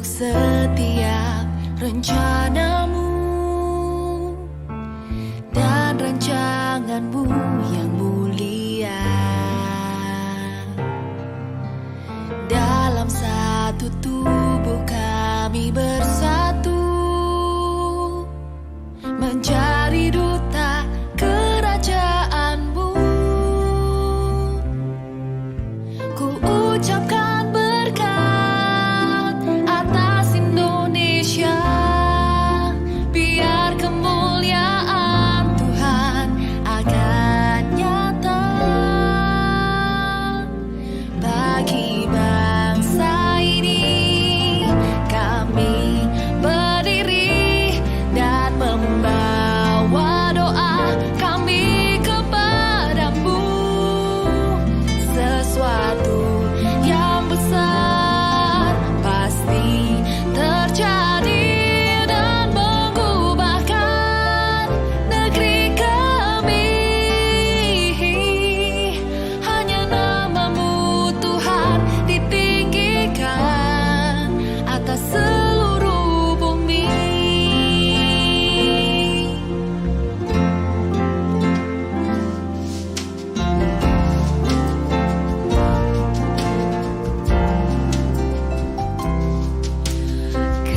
setiap rencanamu dan rancanganmu yang mulia. Dalam satu tubuh kami bersatu, mencari duta kerajaanmu. Ku ucapkan berkat atas Indonesia, biar kemuliaan Tuhan akan nyata bagi bangsa ini. Kami berdiri dan membawa doa kami kepadamu. Sesuatu yang besar pasti terjadi dan mengubahkan negeri kami. Hanya namamu Tuhan ditinggikan atas seluruh bumi.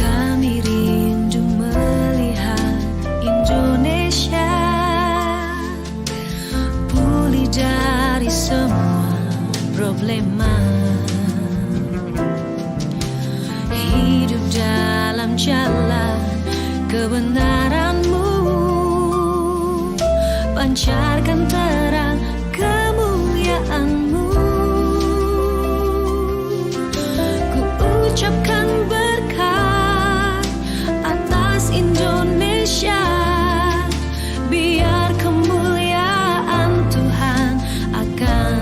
Kami rindu melihat Indonesia pulih dari semua problema, hidup dalam jalan kebenaran-Mu, pancarkan terang kemuliaan-Mu. Ku ucapkan berkat atas Indonesia, biar kemuliaan Tuhan akan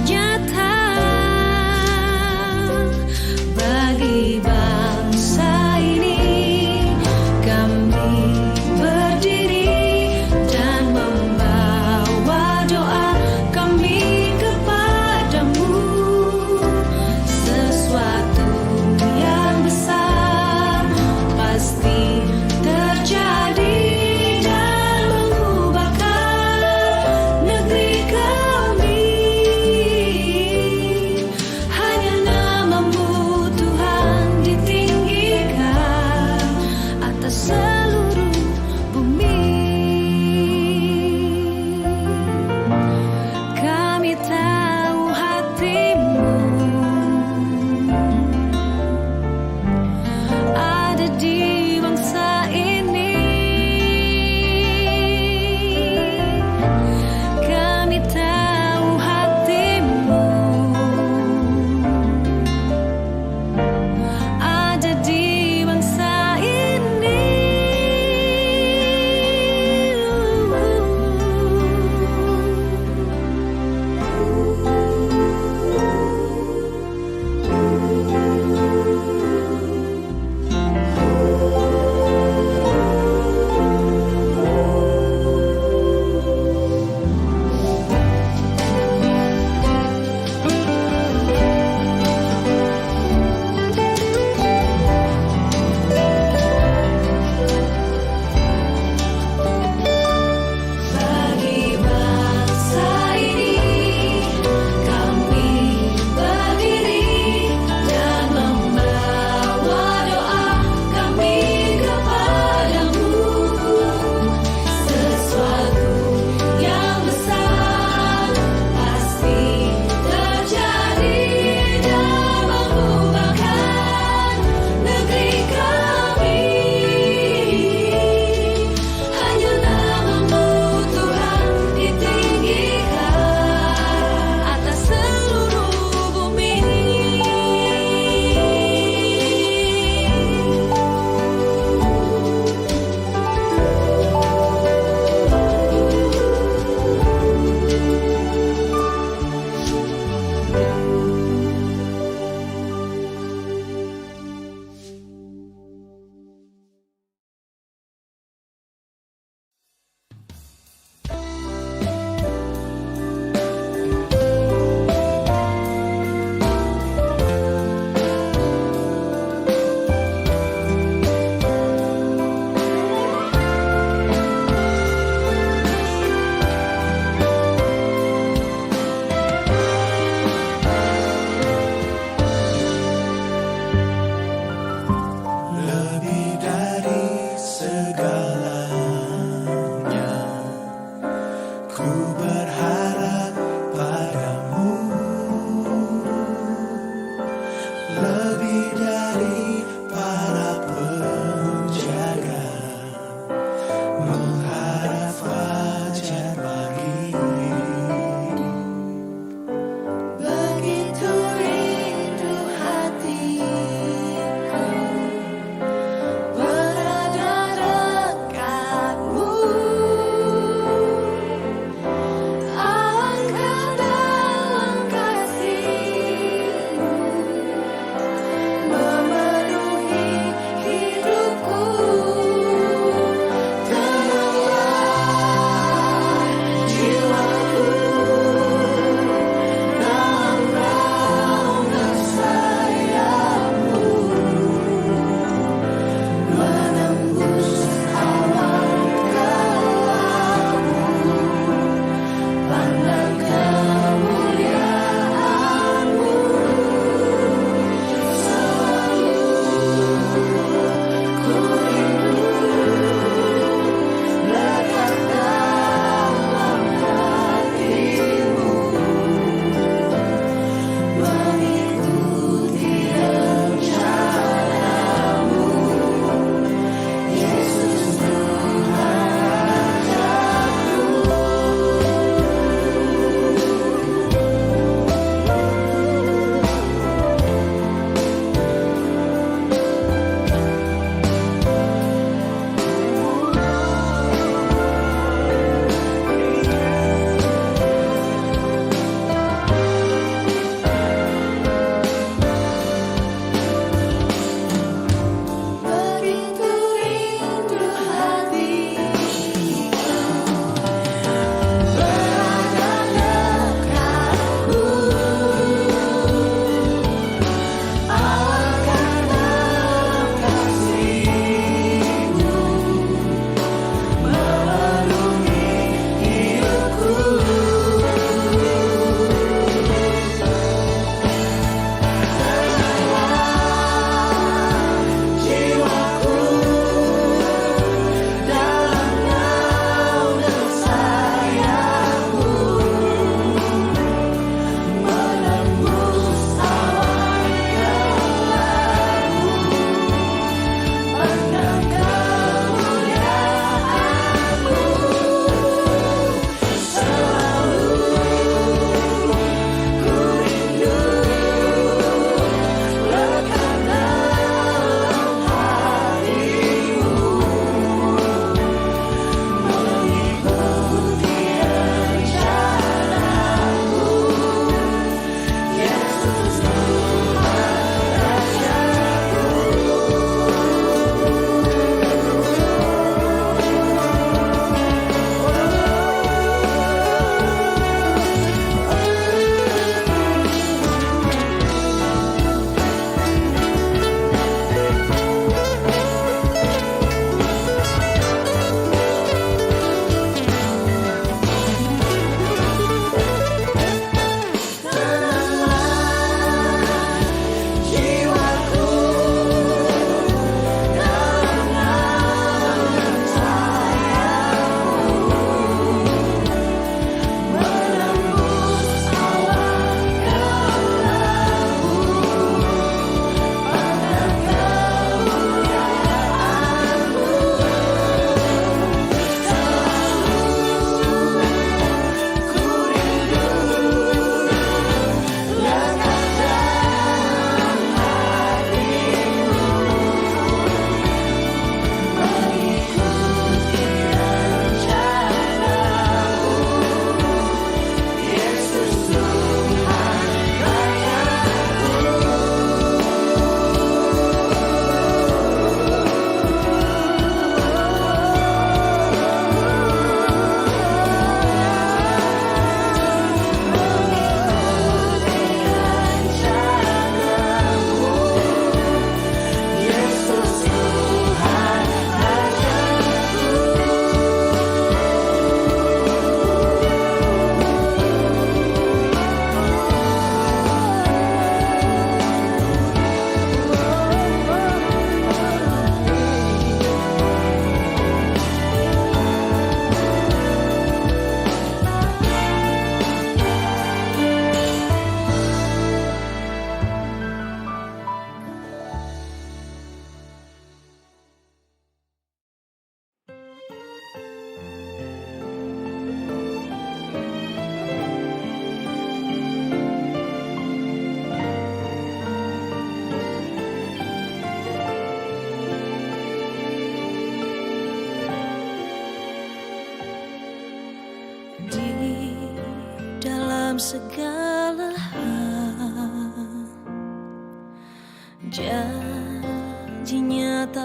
nyata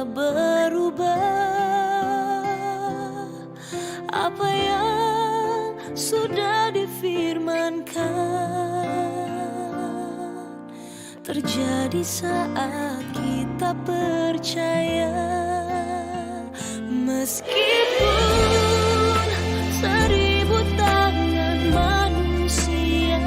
tak berubah. Apa yang sudah difirmankan terjadi saat kita percaya. Meskipun 1000 tangan manusia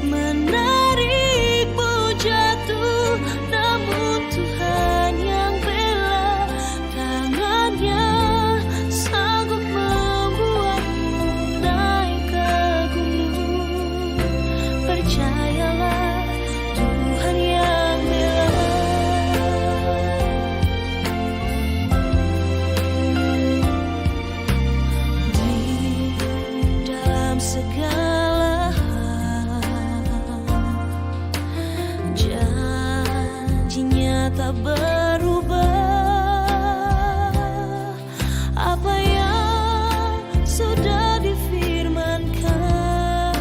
menarikmu jatuh, namun Tuhan yang bela, tangannya sanggup membuatmu naik ke gunung. Percayalah, Tuhan yang bela. Segala hal janjinya tak berubah. Apa yang sudah difirmankan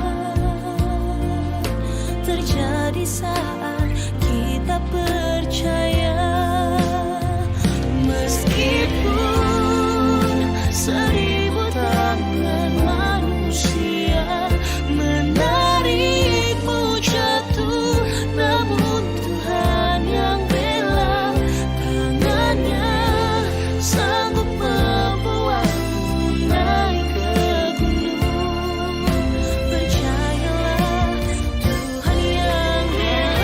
terjadi saat kita percaya. Meskipun 1000 tangan manusia menarikmu jatuh, namun Tuhan yang bela, tangannya sanggup membuatmu naik ke gunung. Percayalah, Tuhan yang bela.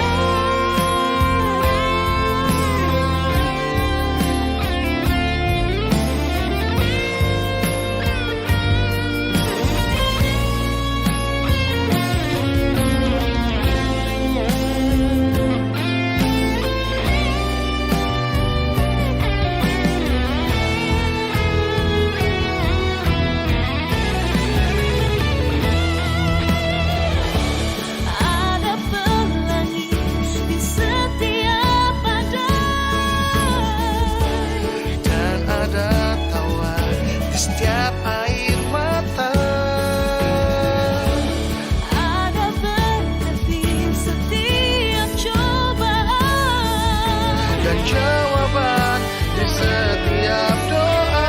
Ada pelangi di setiap badai, dan ada tawa di setiap air mata. ada bertepi setiap cobaan, Dan jawaban di setiap doa.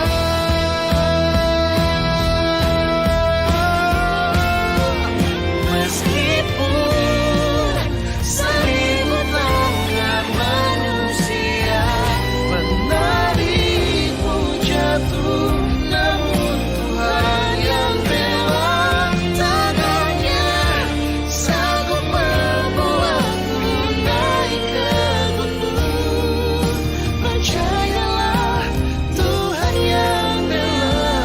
meskipun 1000 tangan manusia Menarikmu jatuh, namun Tuhan yang bela, tangannya sanggup membuatmu naik ke gunung. Percayalah, Tuhan yang bela.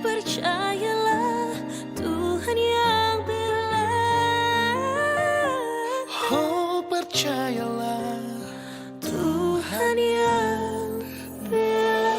Percayalah, Tuhan yang bela. oh percayalah. Tuhan yang bela.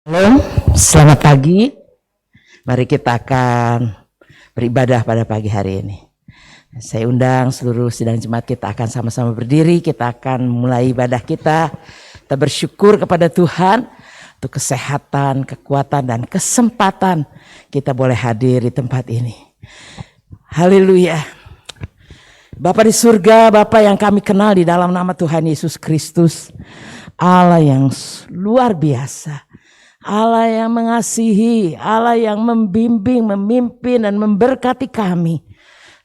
Halo, selamat pagi. Mari kita akan beribadah pada pagi hari ini. Saya undang seluruh sidang jemaat, kita akan sama-sama berdiri. Kita akan mulai ibadah kita. Kita bersyukur kepada Tuhan untuk kesehatan, kekuatan, dan kesempatan kita boleh hadir di tempat ini. Haleluya. Bapa di surga, Bapa yang kami kenal di dalam nama Tuhan Yesus Kristus, Allah yang luar biasa, Allah yang mengasihi, Allah yang membimbing, memimpin, dan memberkati kami.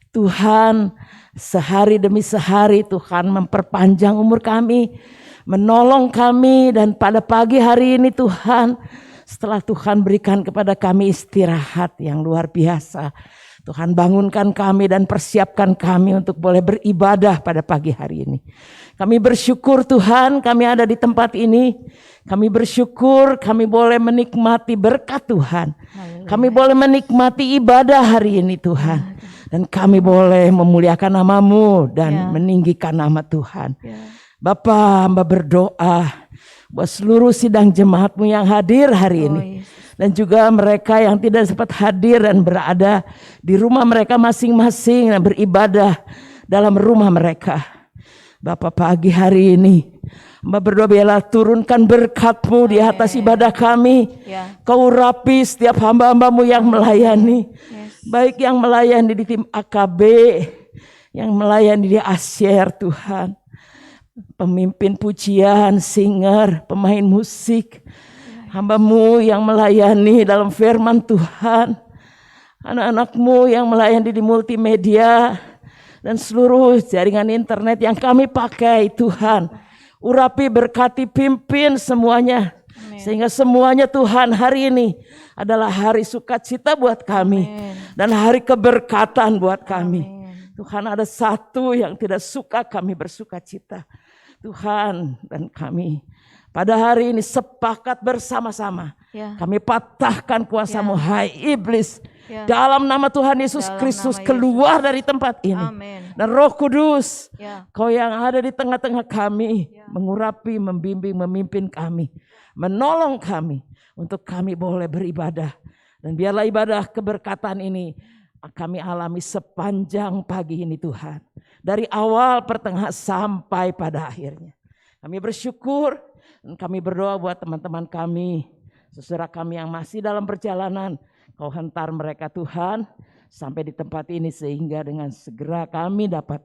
Tuhan, sehari demi sehari Tuhan memperpanjang umur kami, menolong kami, dan pada pagi hari ini Tuhan, setelah Tuhan berikan kepada kami istirahat yang luar biasa, Tuhan bangunkan kami dan persiapkan kami untuk boleh beribadah pada pagi hari ini. Kami bersyukur Tuhan kami ada di tempat ini. Kami bersyukur kami boleh menikmati berkat Tuhan. Kami boleh menikmati ibadah hari ini Tuhan. Dan kami boleh memuliakan nama-Mu dan meninggikan nama Tuhan. Bapa, hamba berdoa buat seluruh sidang jemaat-Mu yang hadir hari ini. Dan juga mereka yang tidak sempat hadir dan berada di rumah mereka masing-masing dan beribadah dalam rumah mereka. Bapa, pagi hari ini hamba berdoa biarlah turunkan berkat-Mu di atas ibadah kami. Kau urapi setiap hamba-hamba-Mu yang melayani. Baik yang melayani di tim AKB, yang melayani di Asyir Tuhan. Pemimpin pujian, singer, pemain musik. Hamba-Mu yang melayani dalam firman Tuhan. Anak-anak-Mu yang melayani di multimedia. Dan seluruh jaringan internet yang kami pakai Tuhan. Urapi, berkati, pimpin semuanya. Sehingga semuanya Tuhan hari ini adalah hari sukacita buat kami. Dan hari keberkatan buat kami. Tuhan ada satu yang tidak suka kami bersukacita. Tuhan dan kami pada hari ini sepakat bersama-sama. Kami patahkan kuasa-Mu hai iblis. Dalam nama Tuhan Yesus Kristus keluar dari tempat ini. Dan Roh Kudus Kau yang ada di tengah-tengah kami. Mengurapi, membimbing, memimpin kami. Menolong kami untuk kami boleh beribadah. Dan biarlah ibadah keberkatan ini kami alami sepanjang pagi ini Tuhan. Dari awal, pertengahan sampai pada akhirnya. Kami bersyukur dan kami berdoa buat teman-teman kami. Saudara kami yang masih dalam perjalanan. Kau hentar mereka Tuhan sampai di tempat ini sehingga dengan segera kami dapat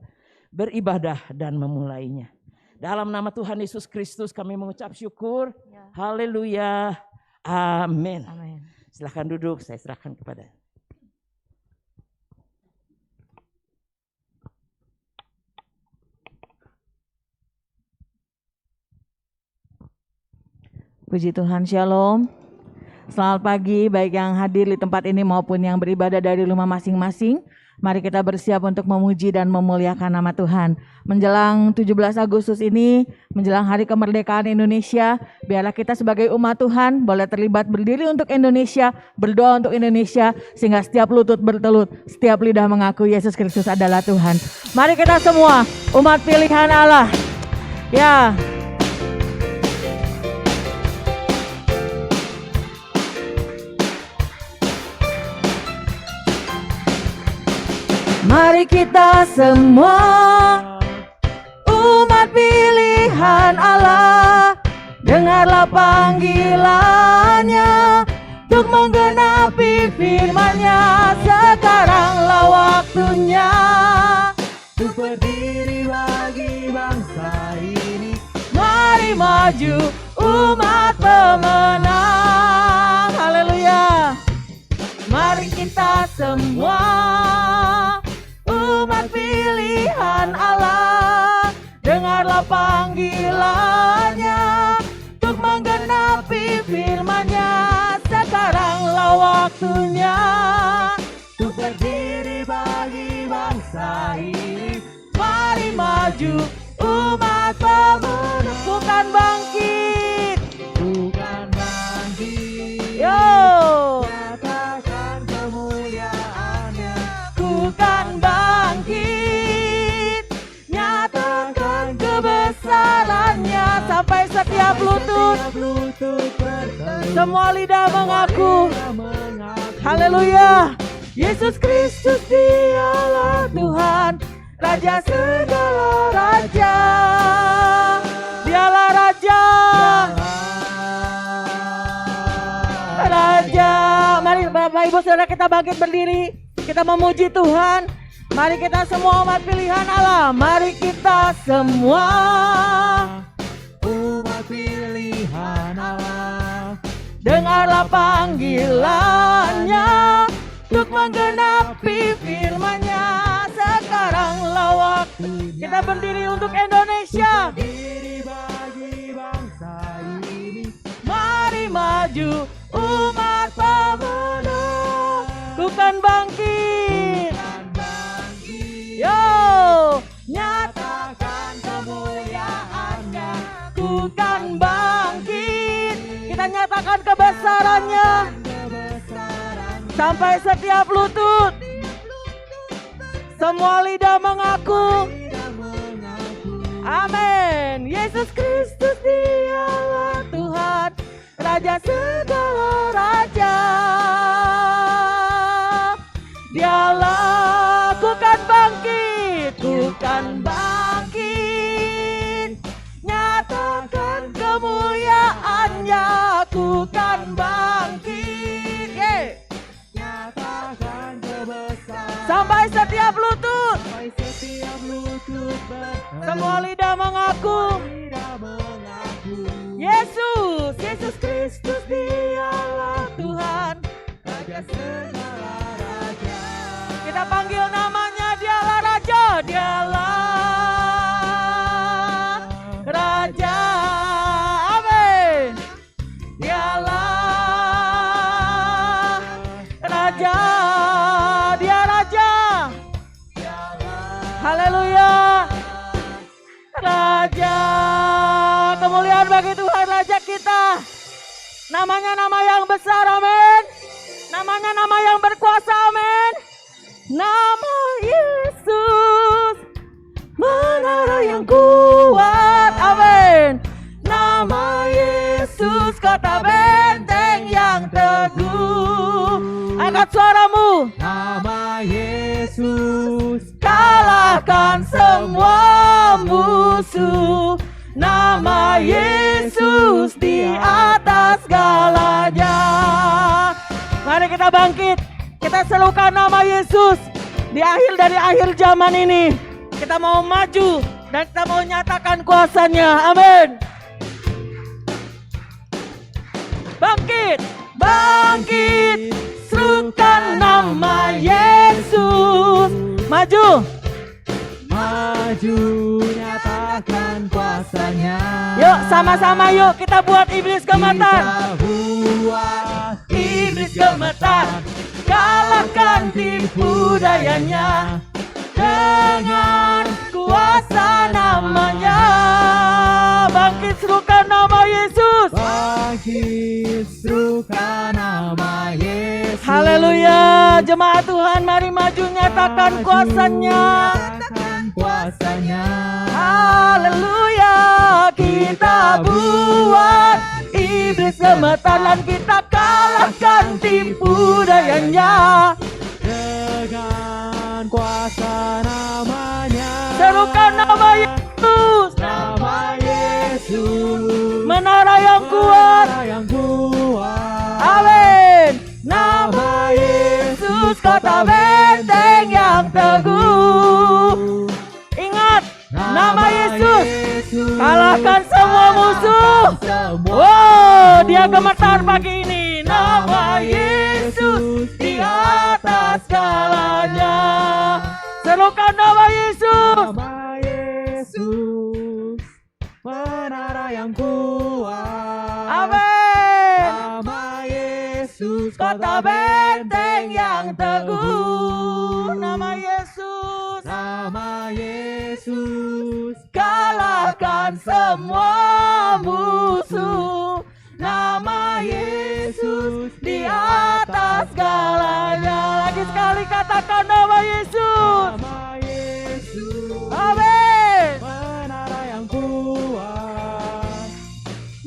beribadah dan memulainya. Dalam nama Tuhan Yesus Kristus kami mengucap syukur. Haleluya. Amin. Silahkan duduk, saya serahkan kepada. Puji Tuhan, Shalom. Selamat pagi baik yang hadir di tempat ini maupun yang beribadah dari rumah masing-masing. Mari kita bersiap untuk memuji dan memuliakan nama Tuhan. Menjelang 17 Agustus ini, menjelang hari kemerdekaan Indonesia, biarlah kita sebagai umat Tuhan boleh terlibat berdiri untuk Indonesia, berdoa untuk Indonesia, sehingga setiap lutut bertelut, setiap lidah mengaku Yesus Kristus adalah Tuhan. Mari kita semua, umat pilihan Allah. Ya. Mari kita semua umat pilihan Allah, dengarlah panggilannya untuk menggenapi firman-Nya. Sekaranglah waktunya untuk berdiri bagi bangsa ini. Mari maju umat pemenang. Haleluya. Mari kita semua umat pilihan Allah, dengarlah panggilannya untuk menggenapi firman-Nya. Sekaranglah waktunya untuk berdiri bagi bangsa ini. Mari maju umat pemenang. Bukan bangkit, bukan bangkit. Yo. Bukan bangkit, nyatakan kebesarannya sampai setiap lutut semua lidah mengaku. Haleluya. Yesus Kristus dialah Tuhan, Raja segala raja. Dialah Raja. Raja. Mari Bapak Ibu Saudara kita bangkit berdiri. Kita memuji Tuhan. Mari kita semua umat pilihan Allah. Mari kita semua umat pilihan Allah, dengarlah panggilannya untuk menggenapi firman-Nya. Sekaranglah waktu kita berdiri untuk Indonesia. Berdiri bagi bangsa ini. Mari maju umat pemenang. Bukan bangkit. kebesarannya sampai setiap lutut, semua lidah mengaku. Amin. Yesus Kristus dialah Tuhan, Raja segala raja. Dialah ku kan bangkit, nyatakan kemuliaannya, ku kan bangkit. Nyatakan kebesaran sampai setiap lutut, semua lidah mengaku. Yesus Kristus dialah Tuhan, Raja segala raja. Kita panggil namanya, dialah Raja, dialah Raja. Amin. Dialah Raja, dia Raja. Haleluya. Raja, kemuliaan bagi Tuhan Raja kita. Namanya nama yang besar, amin. Namanya nama yang berkuasa, amin. Nama Yesus, menara yang kuat, amin. Nama Yesus, kota benteng yang teguh. Angkat suaramu. Nama Yesus, kalahkan semua musuh. Nama Yesus di atas segalanya. Mari kita bangkit, kita serukan nama Yesus. Di dari akhir zaman ini, kita mau maju dan kita mau nyatakan kuasanya. Amin. Bangkit, bangkit, serukan nama Yesus. Maju, maju, nyatakan kuasanya. Yuk sama-sama yuk kita buat iblis gemetar. Kita buat iblis gemetar, kalahkan tipu dayanya dengan kuasa namanya. Bangkit serukan nama Yesus. Bangkit serukan nama Yesus. Haleluya. Jemaat Tuhan, mari maju nyatakan kuasanya. Haleluya. Kita buat iblis gemetar dan kita kalahkan tipu dayanya dengan kuasa namanya. Serukan nama Yesus. Nama Yesus, menara yang kuat. Amin. Nama Yesus, kota benteng yang teguh. Ingat, nama Yesus, kalahkan semua musuh. Wow, dia gemetar pagi ini. Nama Yesus di atas segalanya. Serukan nama Yesus. Nama Yesus, menara yang kuat. Amin. Nama Yesus, kota benteng yang teguh. Nama Yesus. Nama Yesus, kalahkan semua musuh. Nama Yesus di atas segalanya. Lagi sekali katakan nama Yesus. Nama Yesus. Amin. Menara yang kuat.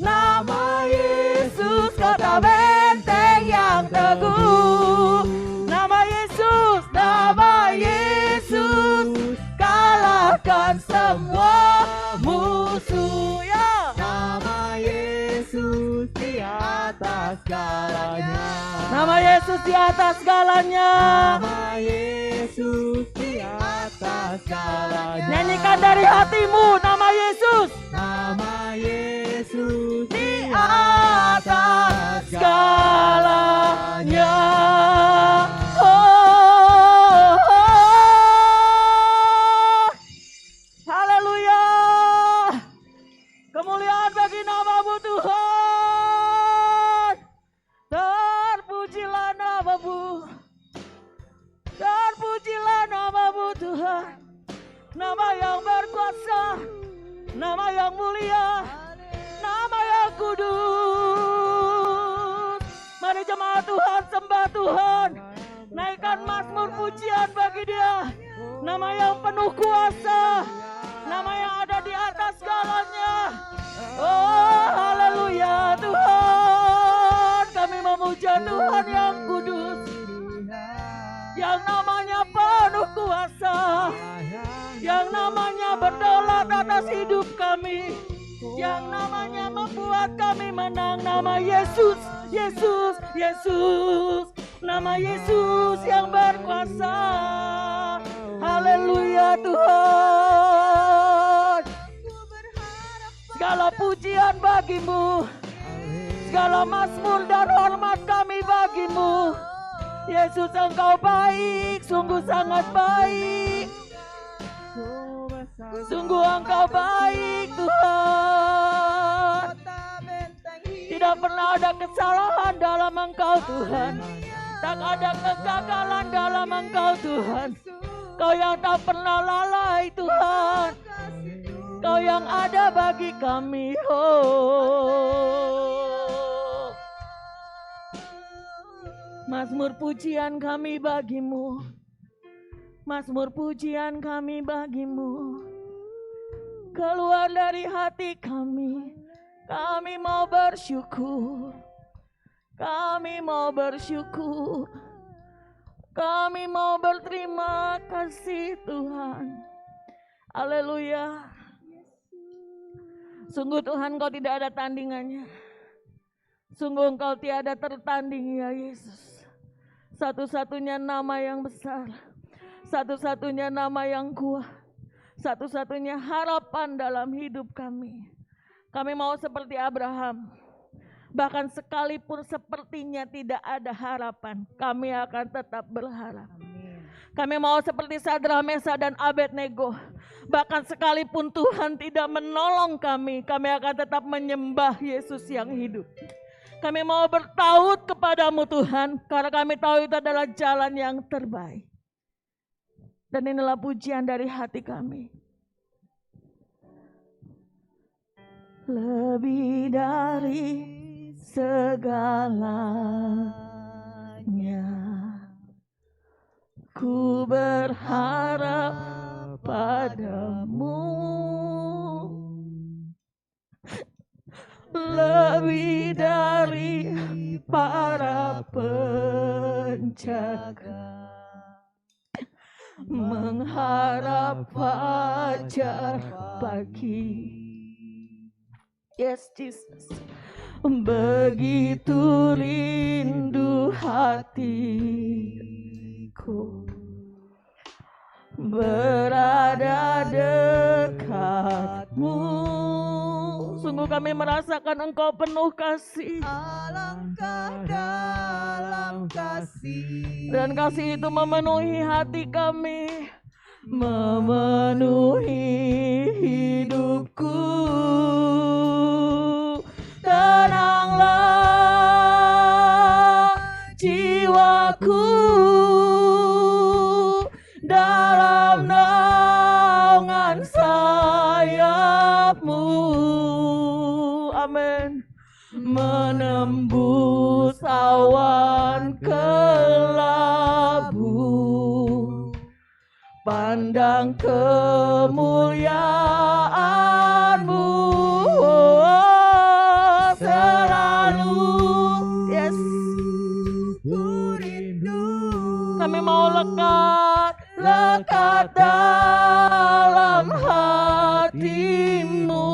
Nama Yesus, kota benteng yang teguh. Nama Yesus, nama Yesus, kalahkan semua musuh. Ya. Nama Yesus di atas segalanya. Nama Yesus di atas segalanya. Nama Yesus di atas segalanya. Nyanyikan dari hatimu nama Yesus. Nama Yesus di atas segalanya. Haleluya. Kemuliaan bagi nama-Mu Tuhan. Terpujilah nama-Mu. Terpujilah nama-Mu Tuhan. Nama yang berkuasa, nama yang mulia, nama yang kudus. Mari jemaat Tuhan sembah Tuhan. Naikkan mazmur pujian bagi Dia. Nama yang penuh kuasa, nama yang ada di atas segalanya. Oh haleluya Tuhan, kami memuja Tuhan yang kudus, yang namanya penuh kuasa, yang namanya berdaulat atas hidup kami, yang namanya membuat kami menang. Nama Yesus, Yesus, Yesus, nama Yesus yang berkuasa. Haleluya Tuhan, segala pujian bagimu, segala mazmur dan hormat kami bagimu. Yesus, Engkau baik, sungguh sangat baik, sungguh Engkau baik Tuhan. Tidak pernah ada kesalahan dalam Engkau Tuhan, tak ada kegagalan dalam Engkau Tuhan. Kau yang tak pernah lalai Tuhan, Kau yang ada bagi kami. Oh, mazmur pujian kami bagimu, mazmur pujian kami bagimu. Keluar dari hati kami mau bersyukur, kami mau bersyukur, kami mau berterima kasih Tuhan. Haleluya. Sungguh Tuhan, Kau tidak ada tandingannya. Sungguh Engkau tiada tertanding ya Yesus. Satu-satunya nama yang besar, satu-satunya nama yang kuat, satu-satunya harapan dalam hidup kami. Kami mau seperti Abraham. Bahkan sekalipun sepertinya tidak ada harapan, kami akan tetap berharap. Kami mau seperti Sadrak, Mesakh, dan Abednego. Bahkan sekalipun Tuhan tidak menolong kami, kami akan tetap menyembah Yesus yang hidup. Kami mau bertaut kepadamu Tuhan, karena kami tahu itu adalah jalan yang terbaik. Dan inilah pujian dari hati kami. Lebih dari segalanya, ku berharap padamu. Lebih dari para penjaga, mengharap fajar pagi. Yes Jesus, begitu rindu hatiku berada dekatmu. Sungguh kami merasakan Engkau penuh kasih. Alangkah dalam kasih, Dan kasih itu memenuhi hati kami, memenuhi hidupku. Tenanglah jiwaku dalam naungan sayap-Mu. Amin. Menembus awan kelabu, pandang kemuliaan-Mu. Selalu, yes, kami mau lekat dalam hati-Mu.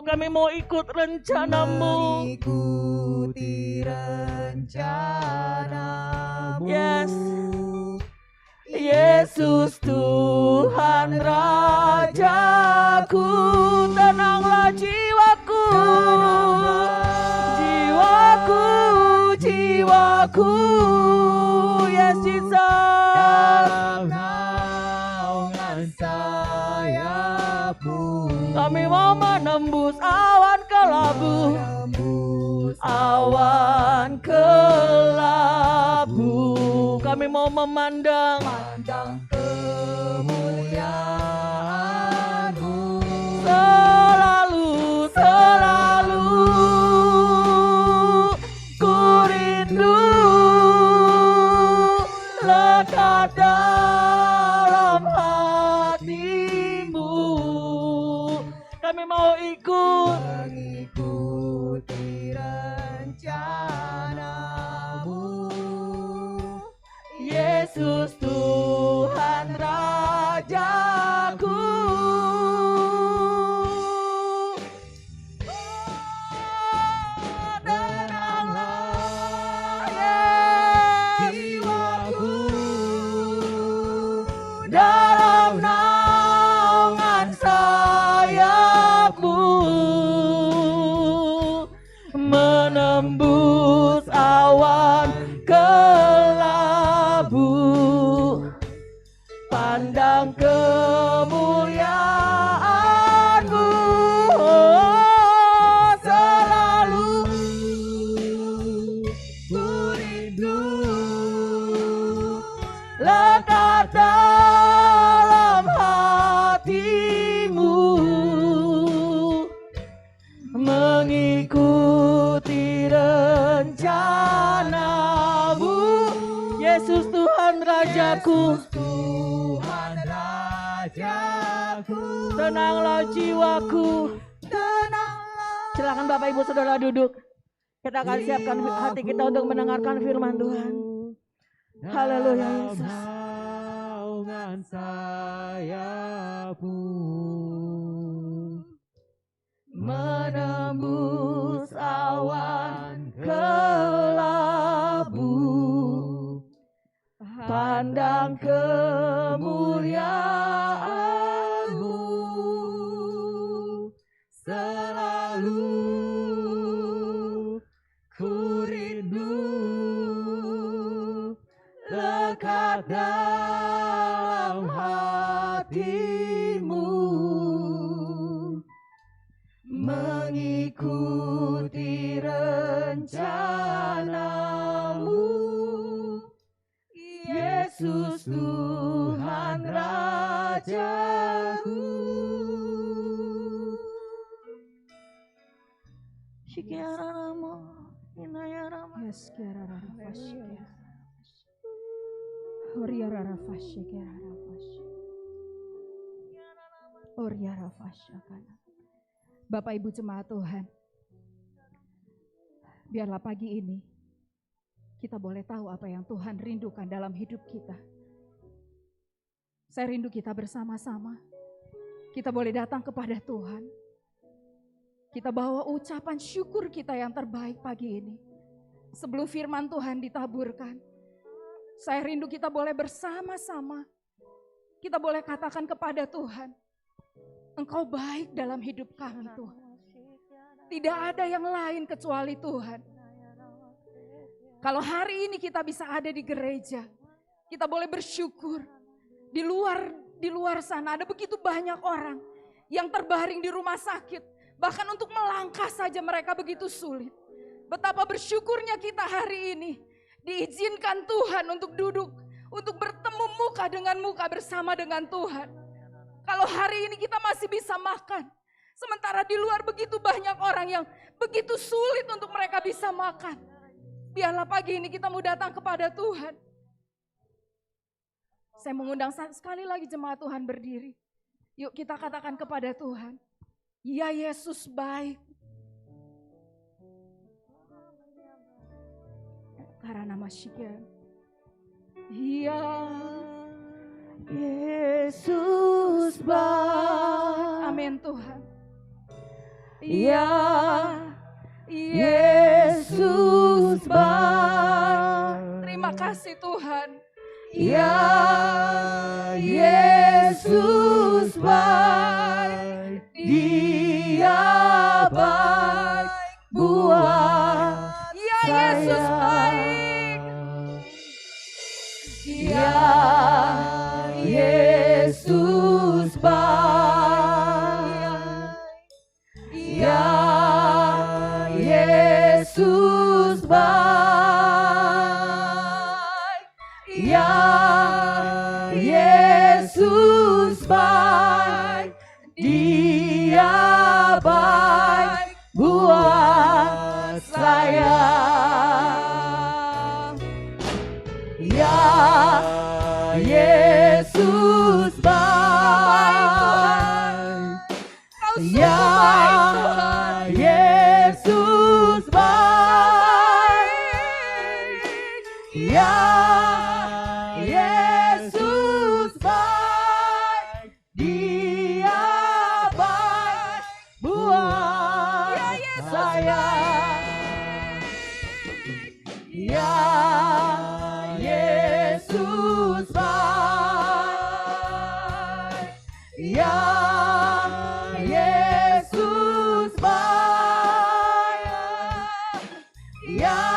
Kami mau ikut rencana-Mu. ikuti rencana-Mu. Yes, Yesus Tuhan Rajaku. Tenanglah jiwaku, jiwaku, jiwaku. Yes Jesus, Dalam naungan sayap-Mu, kami mau menembus awan kelabu, awan kelabu. Kami mau memandang kemuliaan-Mu. selalu, selalu ku menembus awan kelabu, pandang kemuliaan-Mu, selalu ku rindu lekat dalam hati-Mu, mengikuti rencana-Mu. Yesus Tuhan Rajaku, Tuhan Rajaku, tenanglah jiwaku. Silakan Bapak Ibu Saudara duduk. Kita akan siapkan hati kita untuk mendengarkan firman Tuhan. Haleluya Yesus. Naungan sayap-Mu Menembus awan kelabu, pandang kemuliaan-Mu, selalu ku rindu lekat dalam hati-Mu, mengikuti rencana-Mu. Yesus Tuhan Rajaku. Shikiararamo, Inayarama. Yes, kiarara fashkia. Oriarara fashkia. Oriara fashakana. Bapak Ibu jemaat Tuhan, biarlah pagi ini kita boleh tahu apa yang Tuhan rindukan dalam hidup kita. Saya rindu kita bersama-sama, kita boleh datang kepada Tuhan. Kita bawa ucapan syukur kita yang terbaik pagi ini. Sebelum firman Tuhan ditaburkan, saya rindu kita boleh bersama-sama. Kita boleh katakan kepada Tuhan, Engkau baik dalam hidup kami Tuhan. Tidak ada yang lain kecuali Tuhan. Kalau hari ini kita bisa ada di gereja, kita boleh bersyukur. Di luar sana ada begitu banyak orang yang terbaring di rumah sakit. Bahkan untuk melangkah saja mereka begitu sulit. Betapa bersyukurnya kita hari ini diizinkan Tuhan untuk duduk, untuk bertemu muka dengan muka bersama dengan Tuhan. Kalau hari ini kita masih bisa makan, sementara di luar begitu banyak orang yang begitu sulit untuk mereka bisa makan. Biarlah pagi ini kita mau datang kepada Tuhan. Saya mengundang sekali lagi jemaat Tuhan berdiri. Yuk kita katakan kepada Tuhan, ya Yesus baik. Karena masyikan. Ya Yesus baik. Amin Tuhan. Ya Yesus baik. Terima kasih Tuhan. Ya Yesus baik. Dia baik buat Ya Yesus baik. Ya Yesus baik. Ya Yesus baik. Ya Yesus baik. Dia baik buat saya. Ya Yesus baik. Ya Yesus baik. Ya Yesus baik. Dia baik buat saya. Ya Yesus baik. Ya Yesus baik. Ya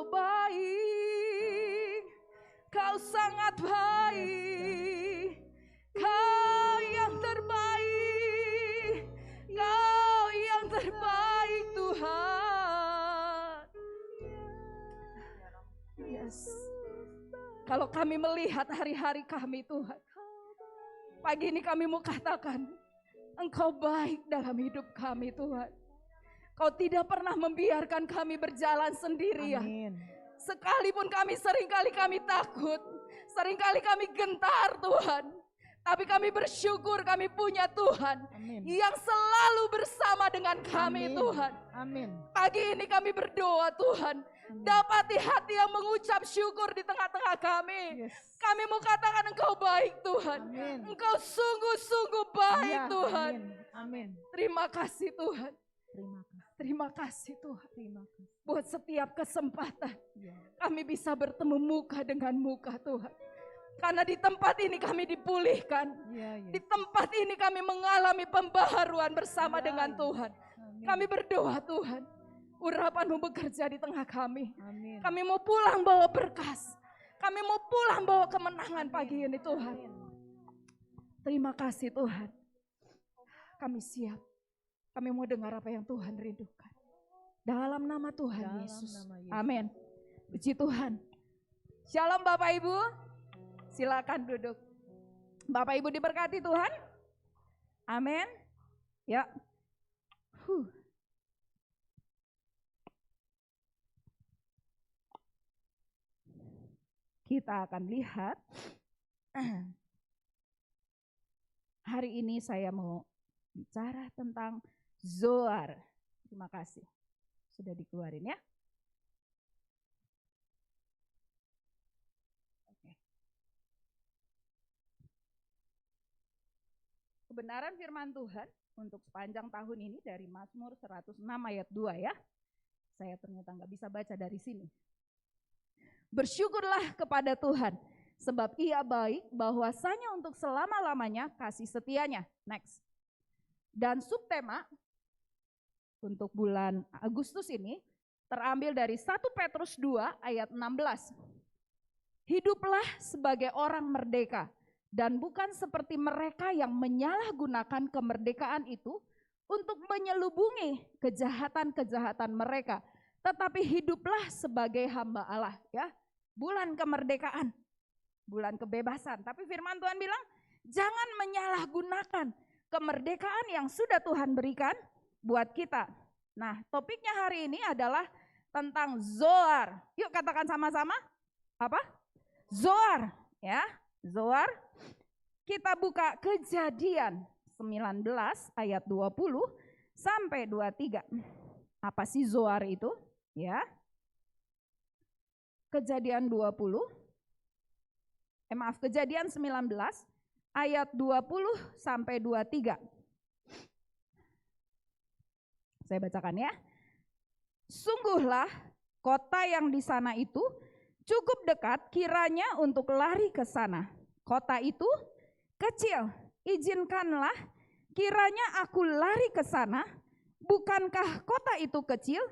Engkau baik, Kau sangat baik, Kau yang terbaik, Kau yang terbaik Tuhan. Yes. Kalau kami melihat hari-hari kami Tuhan, pagi ini kami mau katakan, Engkau baik dalam hidup kami Tuhan. Kau tidak pernah membiarkan kami berjalan sendirian. Amin. Sekalipun seringkali kami takut, seringkali kami gentar Tuhan. Tapi kami bersyukur kami punya Tuhan Amin. yang selalu bersama dengan kami Amin. Tuhan. Amin. Pagi ini kami berdoa Tuhan, dapati hati yang mengucap syukur di tengah-tengah kami. Yes. Kami mau katakan Engkau baik Tuhan. Amin. Engkau sungguh-sungguh baik Ya, Tuhan. Amin. Amin. Terima kasih Tuhan. Terima kasih. Terima kasih Tuhan. Terima kasih. Buat setiap kesempatan Ya. kami bisa bertemu muka dengan muka Tuhan. Karena di tempat ini kami dipulihkan. Ya, ya. Di tempat ini kami mengalami pembaharuan bersama Ya, dengan ya. Tuhan. Amin. Kami berdoa Tuhan, urapan-Mu bekerja di tengah kami. Amin. Kami mau pulang bawa berkas. Kami mau pulang bawa kemenangan pagi ini Tuhan. Terima kasih Tuhan. Kami siap. Kami mau dengar apa yang Tuhan rindukan. Dalam nama Tuhan Dalam Yesus. nama Yesus. Amin. Puji Tuhan. Shalom Bapak Ibu. Silakan duduk. Bapak Ibu diberkati Tuhan. Amin. Ya. Kita akan lihat. Hari ini saya mau bicara tentang Zoar. Terima kasih. Sudah dikeluarin ya. Oke. Kebenaran firman Tuhan untuk sepanjang tahun ini dari Mazmur 106 ayat 2 ya. Saya ternyata nggak bisa baca dari sini. Bersyukurlah kepada Tuhan, sebab Ia baik, bahwasanya untuk selama-lamanya kasih setianya. Next. Dan subtema untuk bulan Agustus ini terambil dari 1 Petrus 2 ayat 16. Hiduplah sebagai orang merdeka dan bukan seperti mereka yang menyalahgunakan kemerdekaan itu untuk menyelubungi kejahatan-kejahatan mereka. Tetapi hiduplah sebagai hamba Allah ya. Bulan kemerdekaan, bulan kebebasan. Tapi firman Tuhan bilang, jangan menyalahgunakan kemerdekaan yang sudah Tuhan berikan buat kita. Nah, topiknya hari ini adalah tentang Zoar. Yuk katakan sama-sama. Apa? Zoar, ya. Zoar. Kita buka Kejadian 19 ayat 20 sampai 23. Apa sih Zoar itu? Ya. Kejadian 19 ayat 20 sampai 23. Saya bacakan ya. Sungguhlah kota yang di sana itu cukup dekat kiranya untuk lari ke sana. Kota itu kecil, izinkanlah kiranya aku lari ke sana. Bukankah kota itu kecil?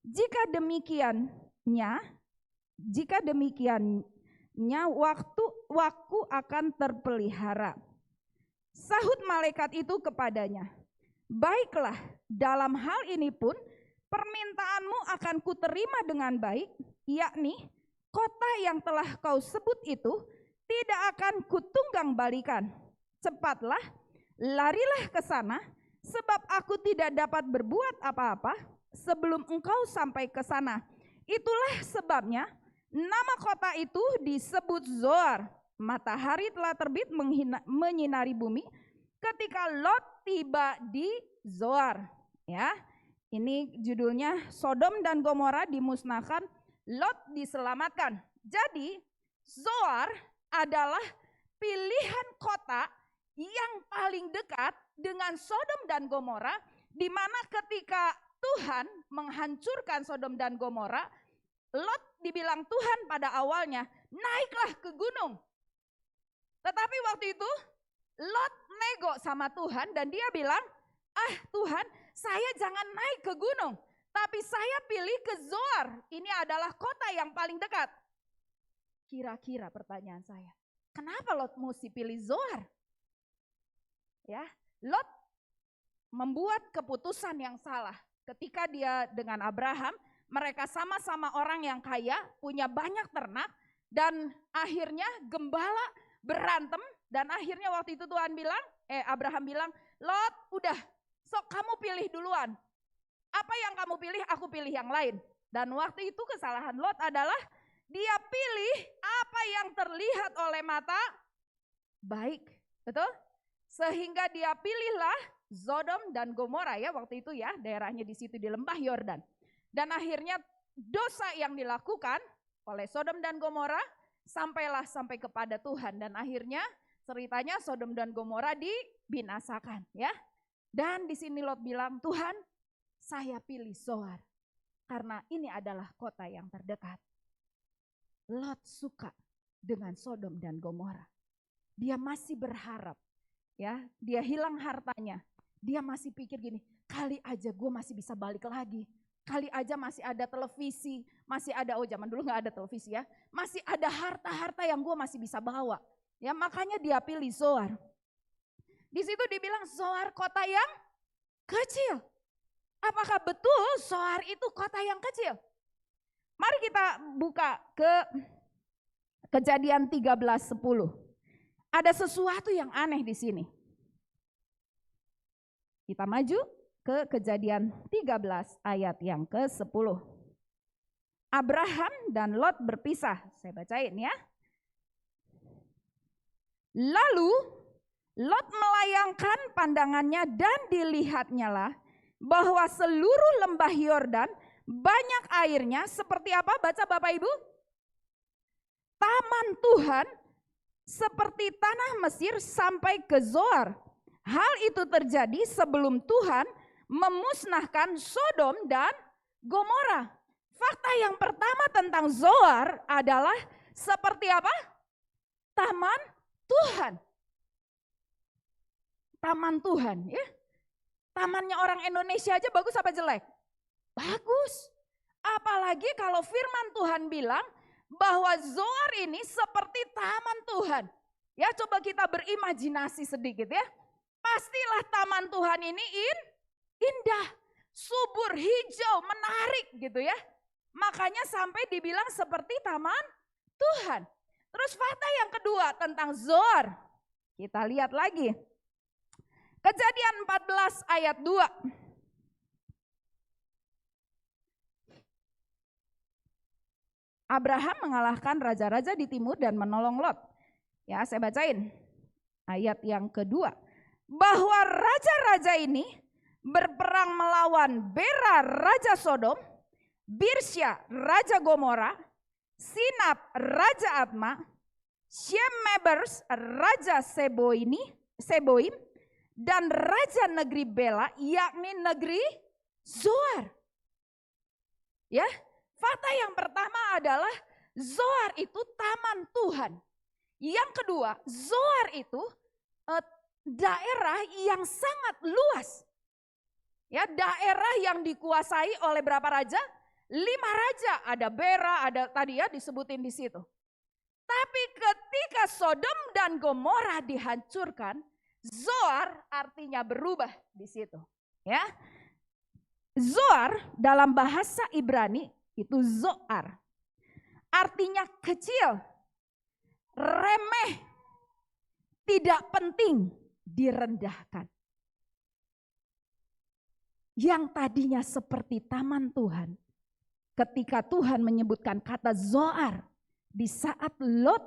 Jika demikiannya waktu akan terpelihara. Sahut malaikat itu kepadanya, baiklah, dalam hal ini pun permintaanmu akan kuterima dengan baik, yakni kota yang telah kau sebut itu tidak akan kutunggang balikan. Cepatlah, larilah ke sana, sebab aku tidak dapat berbuat apa-apa sebelum engkau sampai ke sana. Itulah sebabnya nama kota itu disebut Zoar. Matahari telah terbit menyinari bumi ketika Lot tiba di Zoar. Ya, ini judulnya Sodom dan Gomora dimusnahkan, Lot diselamatkan. Jadi Zoar adalah pilihan kota yang paling dekat dengan Sodom dan Gomora, di mana ketika Tuhan menghancurkan Sodom dan Gomora, Lot dibilang Tuhan pada awalnya, naiklah ke gunung. Tetapi waktu itu Lot nego sama Tuhan dan dia bilang, Tuhan, saya jangan naik ke gunung, Tapi saya pilih ke Zoar. Ini adalah kota yang paling dekat. Kira-kira pertanyaan saya, kenapa Lot mesti pilih Zoar? Ya, Lot membuat keputusan yang salah. Ketika dia dengan Abraham, mereka sama-sama orang yang kaya, punya banyak ternak, dan akhirnya gembala berantem, dan akhirnya waktu itu Abraham bilang, Lot udah, sok kamu pilih duluan. Apa yang kamu pilih, aku pilih yang lain. Dan waktu itu kesalahan Lot adalah dia pilih apa yang terlihat oleh mata baik, betul? Sehingga dia pilihlah Sodom dan Gomora ya waktu itu ya, daerahnya di situ di lembah Yordan. Dan akhirnya dosa yang dilakukan oleh Sodom dan Gomora sampai kepada Tuhan, dan akhirnya ceritanya Sodom dan Gomora dibinasakan ya. Dan di sini Lot bilang, Tuhan, saya pilih Zoar karena ini adalah kota yang terdekat. Lot suka dengan Sodom dan Gomora. Dia masih berharap ya, dia hilang hartanya. Dia masih pikir gini, kali aja gue masih bisa balik lagi. Kali aja masih ada televisi, masih ada, oh zaman dulu gak ada televisi ya. Masih ada harta-harta yang gue masih bisa bawa. Ya makanya dia pilih Zoar. Di situ dibilang Zoar kota yang kecil. Apakah betul Zoar itu kota yang kecil? Mari kita buka ke Kejadian 13:10. Ada sesuatu yang aneh di sini. Kita maju ke Kejadian 13 ayat yang ke-10. Abraham dan Lot berpisah. Saya bacain ya. Lalu Lot melayangkan pandangannya dan dilihatnyalah bahwa seluruh lembah Yordan banyak airnya seperti apa? Baca Bapak Ibu. Taman Tuhan seperti tanah Mesir sampai ke Zoar. Hal itu terjadi sebelum Tuhan memusnahkan Sodom dan Gomora. Fakta yang pertama tentang Zoar adalah seperti apa? Taman Tuhan. Taman Tuhan ya. Tamannya orang Indonesia aja bagus apa jelek? Bagus. Apalagi kalau firman Tuhan bilang bahwa Zoar ini seperti taman Tuhan. Ya coba kita berimajinasi sedikit ya. Pastilah taman Tuhan ini indah, subur, hijau, menarik gitu ya. Makanya sampai dibilang seperti taman Tuhan. Terus fakta yang kedua tentang Zoar. Kita lihat lagi. Kejadian 14 ayat 2. Abraham mengalahkan raja-raja di timur dan menolong Lot. Ya, saya bacain ayat yang kedua. Bahwa raja-raja ini berperang melawan Bera raja Sodom, Birsya raja Gomora, Sinab raja Adma, Shemebers raja Seboim, dan raja negeri Bela, yakni negeri Zoar. Ya, fakta yang pertama adalah Zoar itu taman Tuhan. Yang kedua, Zoar itu daerah yang sangat luas. Ya, daerah yang dikuasai oleh berapa raja? 5 raja, ada Bera, ada tadi ya disebutin di situ. Tapi ketika Sodom dan Gomora dihancurkan, Zoar artinya berubah di situ. Ya, Zoar dalam bahasa Ibrani itu Zoar, artinya kecil, remeh, tidak penting, direndahkan. Yang tadinya seperti taman Tuhan, ketika Tuhan menyebutkan kata Zoar, di saat Lot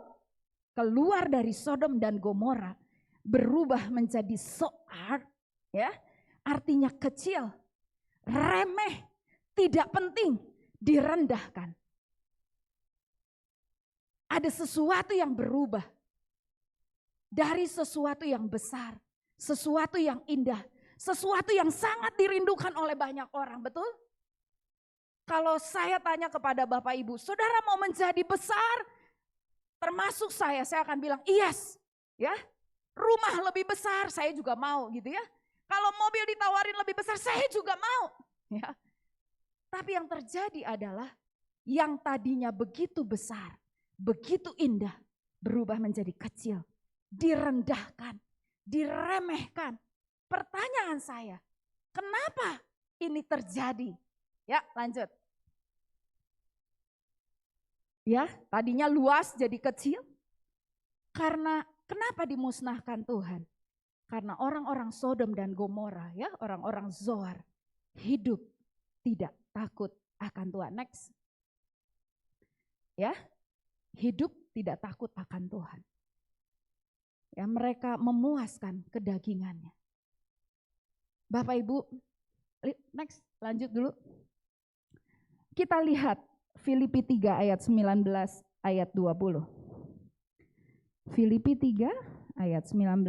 keluar dari Sodom dan Gomora, berubah menjadi Zoar, ya, artinya kecil, remeh, tidak penting, direndahkan. Ada sesuatu yang berubah dari sesuatu yang besar, sesuatu yang indah, sesuatu yang sangat dirindukan oleh banyak orang, betul? Kalau saya tanya kepada Bapak Ibu, saudara mau menjadi besar? Termasuk saya akan bilang yes, ya. Rumah lebih besar, saya juga mau gitu ya. Kalau mobil ditawarin lebih besar, saya juga mau. Ya. Tapi yang terjadi adalah yang tadinya begitu besar, begitu indah, berubah menjadi kecil, direndahkan, diremehkan. Pertanyaan saya, kenapa ini terjadi? Ya, lanjut. Ya, tadinya luas jadi kecil. Karena kenapa dimusnahkan Tuhan? Karena orang-orang Sodom dan Gomora, ya, orang-orang Zoar hidup tidak takut akan Tuhan. Next. Ya, hidup tidak takut akan Tuhan. Ya, mereka memuaskan kedagingannya. Bapak Ibu, next, lanjut dulu. Kita lihat Filipi 3 ayat 19 ayat 20. Filipi 3 ayat 19.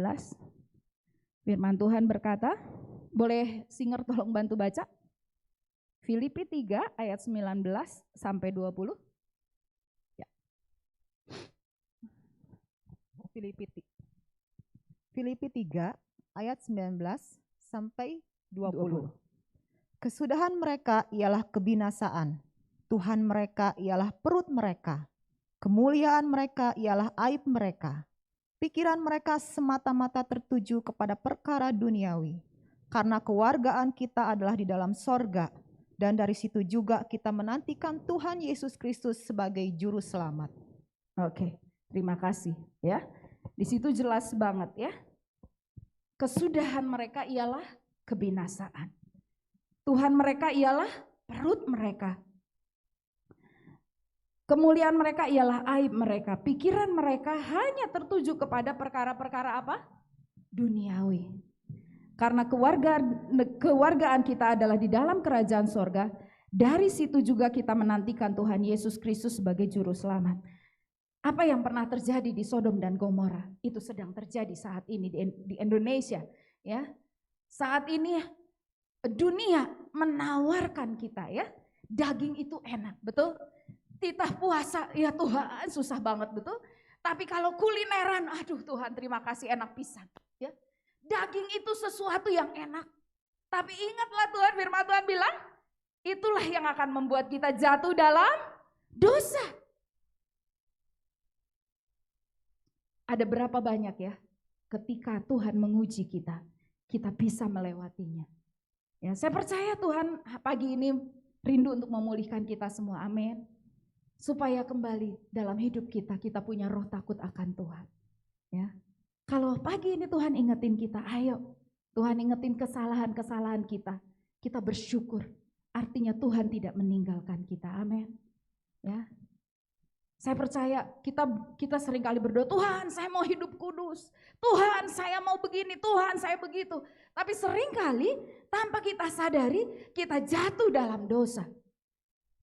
Firman Tuhan berkata, boleh singer tolong bantu baca? Filipi 3 ayat 19 sampai 20. Ya. Filipi 3 ayat 19 sampai 20. Kesudahan mereka ialah kebinasaan, Tuhan mereka ialah perut mereka, kemuliaan mereka ialah aib mereka. Pikiran mereka semata-mata tertuju kepada perkara duniawi, karena kewargaan kita adalah di dalam sorga, dan dari situ juga kita menantikan Tuhan Yesus Kristus sebagai juru selamat. Oke, terima kasih ya. Di situ jelas banget ya. Kesudahan mereka ialah kebinasaan. Tuhan mereka ialah perut mereka. Kemuliaan mereka ialah aib mereka. Pikiran mereka hanya tertuju kepada perkara-perkara apa? Duniawi. Karena kewargaan kita adalah di dalam kerajaan sorga. Dari situ juga kita menantikan Tuhan Yesus Kristus sebagai juru selamat. Apa yang pernah terjadi di Sodom dan Gomora itu sedang terjadi saat ini di Indonesia, ya. Saat ini dunia menawarkan kita, ya, daging itu enak, betul? Titah puasa, ya Tuhan, susah banget, betul? Tapi kalau kulineran, aduh Tuhan, terima kasih, enak pisan, ya. Daging itu sesuatu yang enak. Tapi ingatlah Tuhan, firman Tuhan bilang, itulah yang akan membuat kita jatuh dalam dosa. Ada berapa banyak ya ketika Tuhan menguji kita, kita bisa melewatinya. Ya, saya percaya Tuhan pagi ini rindu untuk memulihkan kita semua, amin. Supaya kembali dalam hidup kita punya roh takut akan Tuhan. Ya, kalau pagi ini Tuhan ingetin kita, ayo Tuhan ingetin kesalahan-kesalahan kita bersyukur. Artinya Tuhan tidak meninggalkan kita, amin. Ya. Saya percaya kita seringkali berdoa, Tuhan saya mau hidup kudus, Tuhan saya mau begini, Tuhan saya begitu. Tapi seringkali tanpa kita sadari kita jatuh dalam dosa.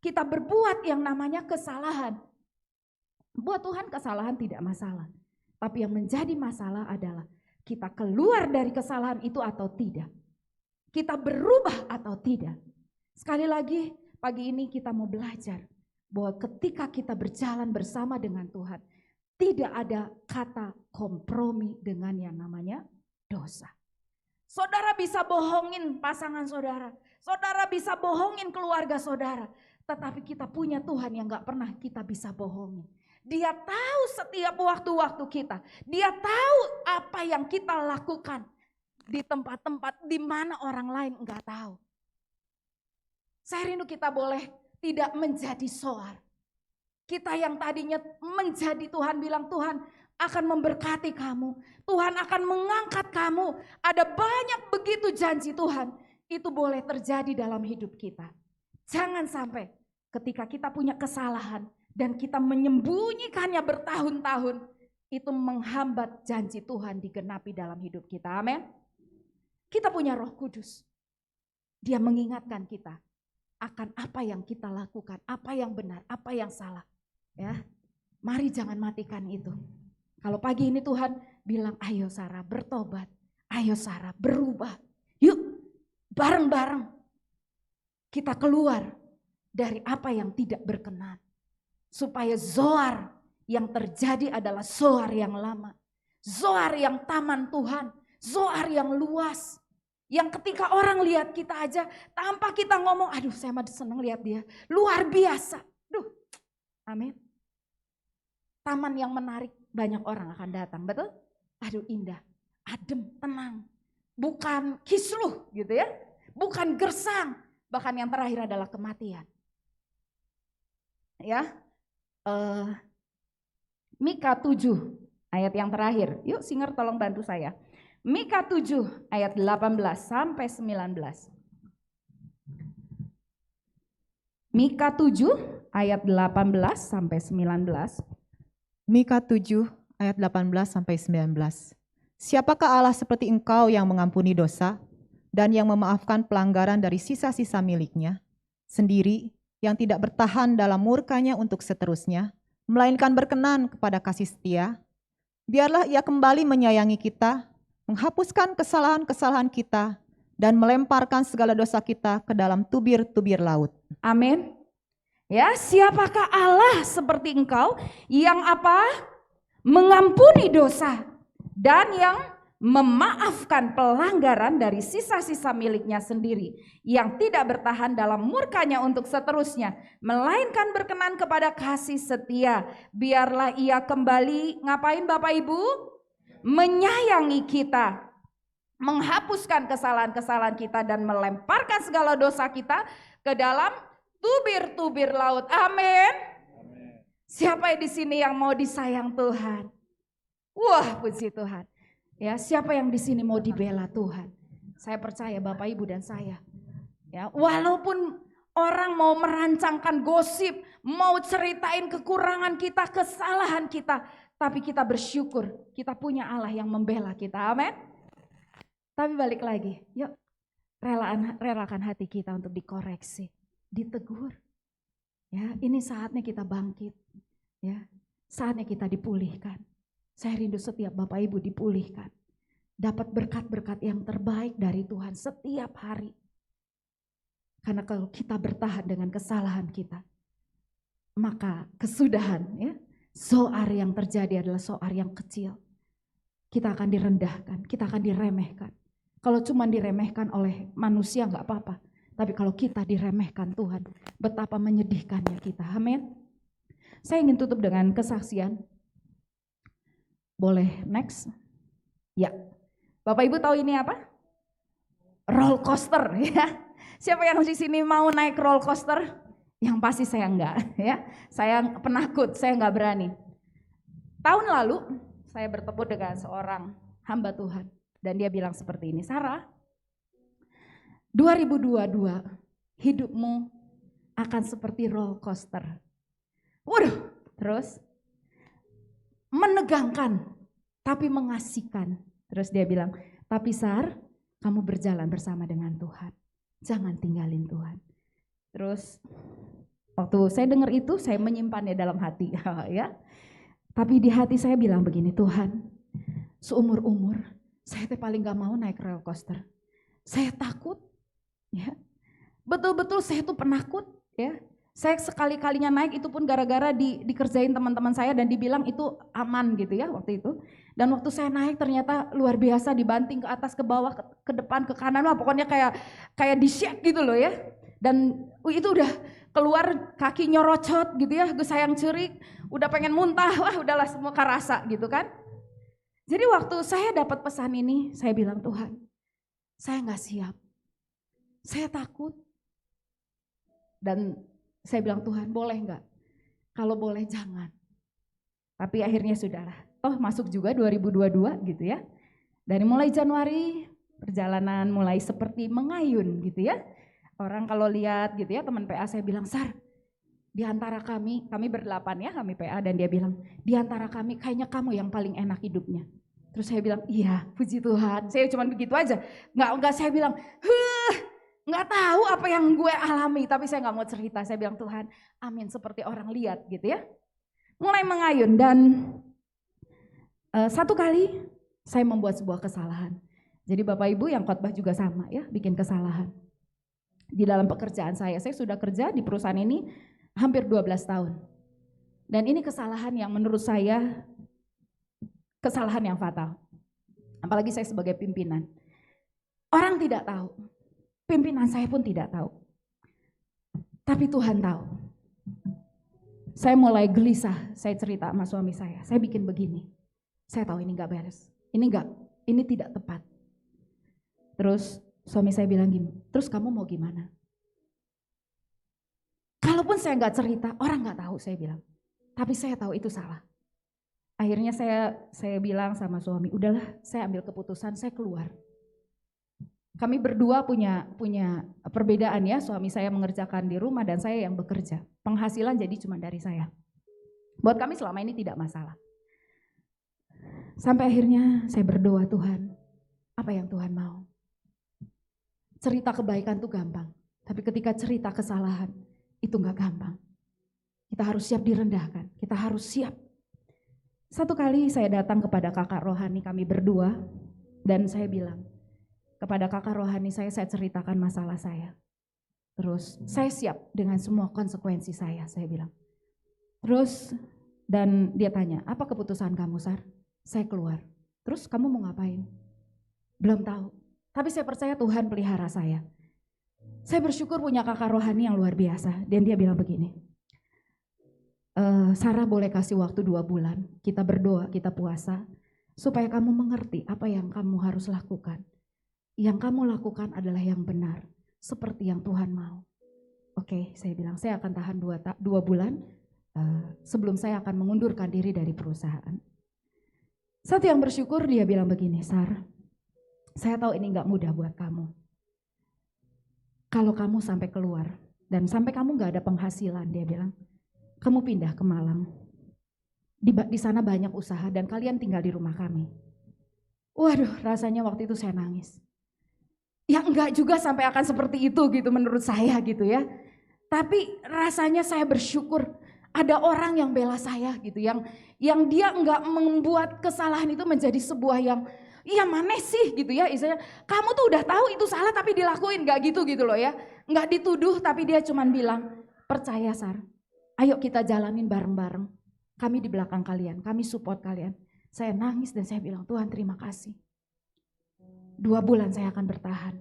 Kita berbuat yang namanya kesalahan. Buat Tuhan kesalahan tidak masalah. Tapi yang menjadi masalah adalah kita keluar dari kesalahan itu atau tidak. Kita berubah atau tidak. Sekali lagi pagi ini kita mau belajar bahwa ketika kita berjalan bersama dengan Tuhan, tidak ada kata kompromi dengan yang namanya dosa. Saudara bisa bohongin pasangan saudara, saudara bisa bohongin keluarga saudara, tetapi kita punya Tuhan yang gak pernah kita bisa bohongin. Dia tahu setiap waktu-waktu kita, dia tahu apa yang kita lakukan di tempat-tempat di mana orang lain gak tahu. Saya rindu kita boleh tidak menjadi soar. Kita yang tadinya menjadi Tuhan bilang Tuhan akan memberkati kamu. Tuhan akan mengangkat kamu. Ada banyak begitu janji Tuhan. Itu boleh terjadi dalam hidup kita. Jangan sampai ketika kita punya kesalahan dan kita menyembunyikannya bertahun-tahun. Itu menghambat janji Tuhan digenapi dalam hidup kita. Amin. Kita punya Roh Kudus. Dia mengingatkan kita akan apa yang kita lakukan, apa yang benar, apa yang salah. Ya, mari jangan matikan itu. Kalau pagi ini Tuhan bilang, ayo Sarah bertobat, ayo Sarah berubah. Yuk, bareng-bareng kita keluar dari apa yang tidak berkenan. Supaya zoar yang terjadi adalah zoar yang lama. Zoar yang taman Tuhan, zoar yang luas. Yang ketika orang lihat kita aja, tanpa kita ngomong, aduh saya mah seneng lihat dia. Luar biasa. Duh, amin. Taman yang menarik, banyak orang akan datang, betul? Aduh indah, adem, tenang. Bukan kisruh gitu ya, bukan gersang. Bahkan yang terakhir adalah kematian. Ya, Mika 7 ayat yang terakhir. Yuk singer tolong bantu saya. Mika 7 ayat 18 sampai 19. Mika 7 ayat 18 sampai 19. Mika 7 ayat 18 sampai 19. Siapakah Allah seperti engkau yang mengampuni dosa dan yang memaafkan pelanggaran dari sisa-sisa miliknya sendiri, yang tidak bertahan dalam murkanya untuk seterusnya, melainkan berkenan kepada kasih setia? Biarlah ia kembali menyayangi kita, menghapuskan kesalahan-kesalahan kita, dan melemparkan segala dosa kita ke dalam tubir-tubir laut. Amin. Ya, siapakah Allah seperti engkau yang apa? Mengampuni dosa dan yang memaafkan pelanggaran dari sisa-sisa miliknya sendiri, yang tidak bertahan dalam murkanya untuk seterusnya, melainkan berkenan kepada kasih setia. Biarlah ia kembali, ngapain Bapak Ibu? Menyayangi kita, menghapuskan kesalahan-kesalahan kita dan melemparkan segala dosa kita ke dalam tubir-tubir laut. Amin. Siapa di sini yang mau disayang Tuhan? Wah, puji Tuhan. Ya, siapa yang di sini mau dibela Tuhan? Saya percaya Bapak Ibu dan saya. Ya, walaupun orang mau merancangkan gosip, mau ceritain kekurangan kita, kesalahan kita, tapi kita bersyukur kita punya Allah yang membela kita. Amin. Tapi balik lagi, yuk relakan hati kita untuk dikoreksi, ditegur. Ya, ini saatnya kita bangkit. Ya, saatnya kita dipulihkan. Saya rindu setiap Bapak Ibu dipulihkan. Dapat berkat-berkat yang terbaik dari Tuhan setiap hari. Karena kalau kita bertahan dengan kesalahan kita, maka kesudahan, ya, soar yang terjadi adalah soar yang kecil. Kita akan direndahkan, kita akan diremehkan. Kalau cuma diremehkan oleh manusia nggak apa-apa. Tapi kalau kita diremehkan Tuhan, betapa menyedihkannya kita. Amin. Saya ingin tutup dengan kesaksian. Boleh next? Ya. Bapak Ibu tahu ini apa? Roller coaster, ya. Siapa yang di sini mau naik roller coaster? Yang pasti saya enggak, ya. Saya penakut, saya enggak berani. Tahun lalu saya bertemu dengan seorang hamba Tuhan dan dia bilang seperti ini, Sarah, 2022 hidupmu akan seperti roller coaster. Waduh, terus menegangkan tapi mengasihkan. Terus dia bilang, tapi Sar, kamu berjalan bersama dengan Tuhan. Jangan tinggalin Tuhan. Terus waktu saya dengar itu, saya menyimpannya dalam hati, ya. Tapi di hati saya bilang begini, Tuhan, seumur-umur saya paling gak mau naik roller coaster. Saya takut, ya. Betul-betul saya tuh penakut, ya. Saya sekali-kalinya naik itu pun gara-gara dikerjain teman-teman saya dan dibilang itu aman gitu ya waktu itu. Dan waktu saya naik ternyata luar biasa, dibanting ke atas, ke bawah, ke depan, ke kanan, wah pokoknya kayak di-shake gitu loh ya. Dan itu udah keluar kaki nyorocot gitu ya, gue sayang cerik, udah pengen muntah, wah udahlah semua karasa gitu kan. Jadi waktu saya dapat pesan ini, saya bilang Tuhan, saya gak siap, saya takut. Dan saya bilang Tuhan boleh gak? Kalau boleh jangan. Tapi akhirnya sudahlah, toh masuk juga 2022 gitu ya. Dari mulai Januari perjalanan mulai seperti mengayun gitu ya. Orang kalau lihat gitu ya, teman PA saya bilang, Sar, di antara kami berdelapan ya, kami PA, dan dia bilang, di antara kami kayaknya kamu yang paling enak hidupnya. Terus saya bilang, iya puji Tuhan, saya cuma begitu aja. Enggak saya bilang, nggak tahu apa yang gue alami, tapi saya nggak mau cerita. Saya bilang Tuhan, amin, seperti orang lihat gitu ya. Mulai mengayun dan satu kali saya membuat sebuah kesalahan. Jadi Bapak Ibu yang khotbah juga sama ya, bikin kesalahan. Di dalam pekerjaan saya sudah kerja di perusahaan ini hampir 12 tahun. Dan ini kesalahan yang menurut saya kesalahan yang fatal. Apalagi saya sebagai pimpinan. Orang tidak tahu, pimpinan saya pun tidak tahu. Tapi Tuhan tahu. Saya mulai gelisah, saya cerita sama suami saya bikin begini. Saya tahu ini gak beres, ini tidak tepat. Terus suami saya bilang gini, terus kamu mau gimana? Kalaupun saya gak cerita, orang gak tahu, saya bilang. Tapi saya tahu itu salah. Akhirnya saya bilang sama suami, udahlah saya ambil keputusan, saya keluar. Kami berdua punya perbedaan ya, suami saya mengerjakan di rumah dan saya yang bekerja. Penghasilan jadi cuma dari saya. Buat kami selama ini tidak masalah. Sampai akhirnya saya berdoa, Tuhan, apa yang Tuhan mau? Cerita kebaikan itu gampang, tapi ketika cerita kesalahan itu gak gampang. Kita harus siap direndahkan, kita harus siap. Satu kali saya datang kepada kakak rohani kami berdua dan saya bilang, kepada kakak rohani saya ceritakan masalah saya. Terus saya siap dengan semua konsekuensi saya bilang. Terus dan dia tanya, apa keputusan kamu, Sar? Saya keluar. Terus kamu mau ngapain? Belum tahu. Tapi saya percaya Tuhan pelihara saya. Saya bersyukur punya kakak rohani yang luar biasa. Dan dia bilang begini, Sarah boleh kasih waktu 2 bulan. Kita berdoa, kita puasa. Supaya kamu mengerti apa yang kamu harus lakukan. Yang kamu lakukan adalah yang benar, seperti yang Tuhan mau. Oke, saya bilang saya akan tahan 2 bulan sebelum saya akan mengundurkan diri dari perusahaan. Satu yang bersyukur dia bilang begini, Sar, saya tahu ini gak mudah buat kamu. Kalau kamu sampai keluar dan sampai kamu gak ada penghasilan, dia bilang, kamu pindah ke Malang. Di sana banyak usaha dan kalian tinggal di rumah kami. Waduh, rasanya waktu itu saya nangis. Ya enggak juga sampai akan seperti itu gitu menurut saya gitu ya. Tapi rasanya saya bersyukur ada orang yang bela saya gitu. Yang dia enggak membuat kesalahan itu menjadi sebuah yang iya mana sih gitu ya. Istilahnya kamu tuh udah tahu itu salah tapi dilakuin enggak gitu loh ya. Enggak dituduh tapi dia cuman bilang percaya Sar. Ayo kita jalanin bareng-bareng. Kami di belakang kalian, kami support kalian. Saya nangis dan saya bilang Tuhan terima kasih. 2 bulan saya akan bertahan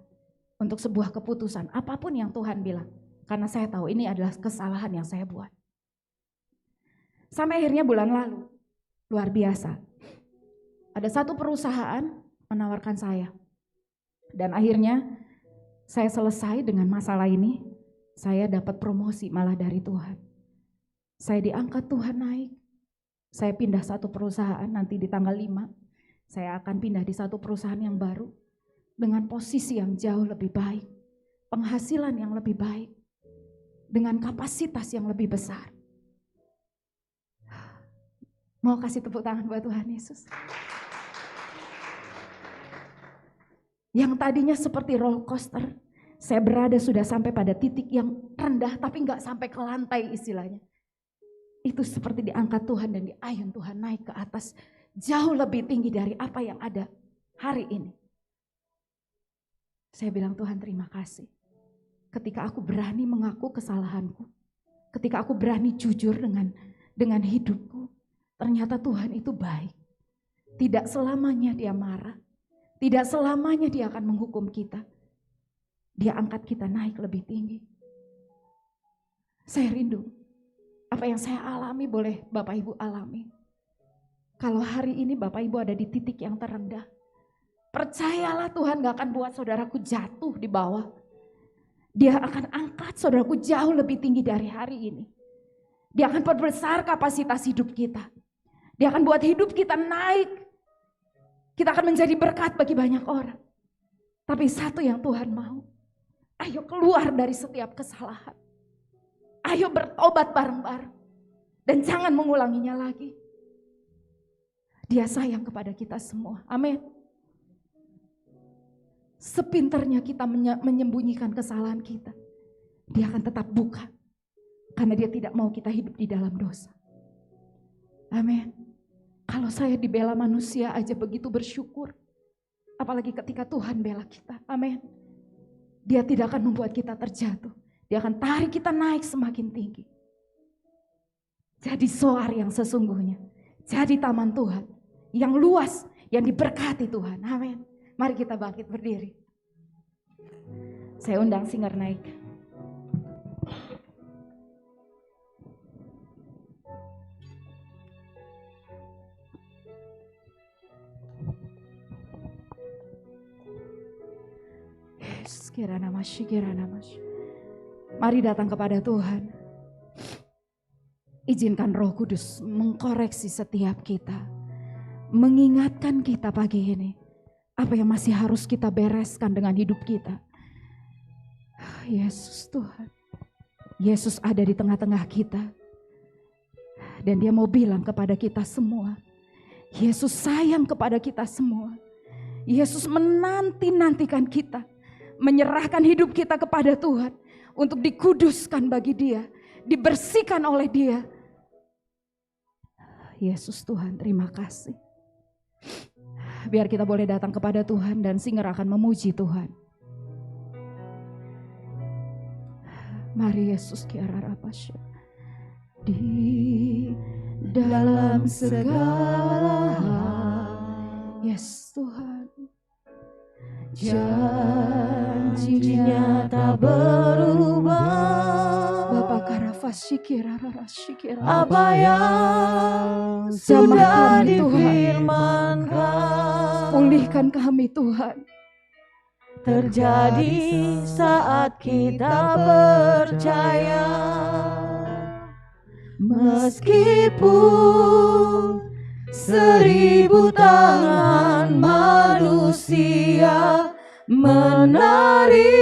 untuk sebuah keputusan apapun yang Tuhan bilang. Karena saya tahu ini adalah kesalahan yang saya buat. Sampai akhirnya bulan lalu, luar biasa. Ada satu perusahaan menawarkan saya. Dan akhirnya saya selesai dengan masalah ini. Saya dapat promosi malah dari Tuhan. Saya diangkat Tuhan naik. Saya pindah satu perusahaan nanti di tanggal 5. Saya akan pindah di satu perusahaan yang baru. Dengan posisi yang jauh lebih baik, penghasilan yang lebih baik, dengan kapasitas yang lebih besar. Mau kasih tepuk tangan buat Tuhan Yesus. Yang tadinya seperti roller coaster, saya berada sudah sampai pada titik yang rendah tapi gak sampai ke lantai istilahnya. Itu seperti diangkat Tuhan dan diayun Tuhan naik ke atas jauh lebih tinggi dari apa yang ada hari ini. Saya bilang Tuhan terima kasih. Ketika aku berani mengaku kesalahanku. Ketika aku berani jujur dengan hidupku. Ternyata Tuhan itu baik. Tidak selamanya dia marah. Tidak selamanya dia akan menghukum kita. Dia angkat kita naik lebih tinggi. Saya rindu. Apa yang saya alami boleh Bapak Ibu alami. Kalau hari ini Bapak Ibu ada di titik yang terendah. Percayalah Tuhan gak akan buat saudaraku jatuh di bawah. Dia akan angkat saudaraku jauh lebih tinggi dari hari ini. Dia akan perbesar kapasitas hidup kita. Dia akan buat hidup kita naik. Kita akan menjadi berkat bagi banyak orang. Tapi satu yang Tuhan mau. Ayo keluar dari setiap kesalahan. Ayo bertobat bareng-bareng. Dan jangan mengulanginya lagi. Dia sayang kepada kita semua. Amin. Sepintarnya kita menyembunyikan kesalahan kita, dia akan tetap buka. Karena dia tidak mau kita hidup di dalam dosa. Amin. Kalau saya dibela manusia aja begitu bersyukur. Apalagi ketika Tuhan bela kita. Amin. Dia tidak akan membuat kita terjatuh. Dia akan tarik kita naik semakin tinggi. Jadi soar yang sesungguhnya. Jadi taman Tuhan. Yang luas, yang diberkati Tuhan. Amin. Mari kita bangkit berdiri. Saya undang singer naik. Mari datang kepada Tuhan. Izinkan Roh Kudus mengkoreksi setiap kita. Mengingatkan kita pagi ini. Apa yang masih harus kita bereskan dengan hidup kita. Yesus Tuhan. Yesus ada di tengah-tengah kita. Dan dia mau bilang kepada kita semua. Yesus sayang kepada kita semua. Yesus menanti-nantikan kita. Menyerahkan hidup kita kepada Tuhan. Untuk dikuduskan bagi dia. Dibersihkan oleh dia. Yesus Tuhan, terima kasih. Biar kita boleh datang kepada Tuhan dan singer akan memuji Tuhan. Mari Yesus kiararapasya. Di dalam segala hal. Yes Tuhan. Janji-Nya tak berubah. Bapa karafashikira rarashikira. Apa yang sudah difirmankan, pulihkan kami Tuhan. terjadi saat kita percaya. Meskipun 1000 tangan manusia menarikmu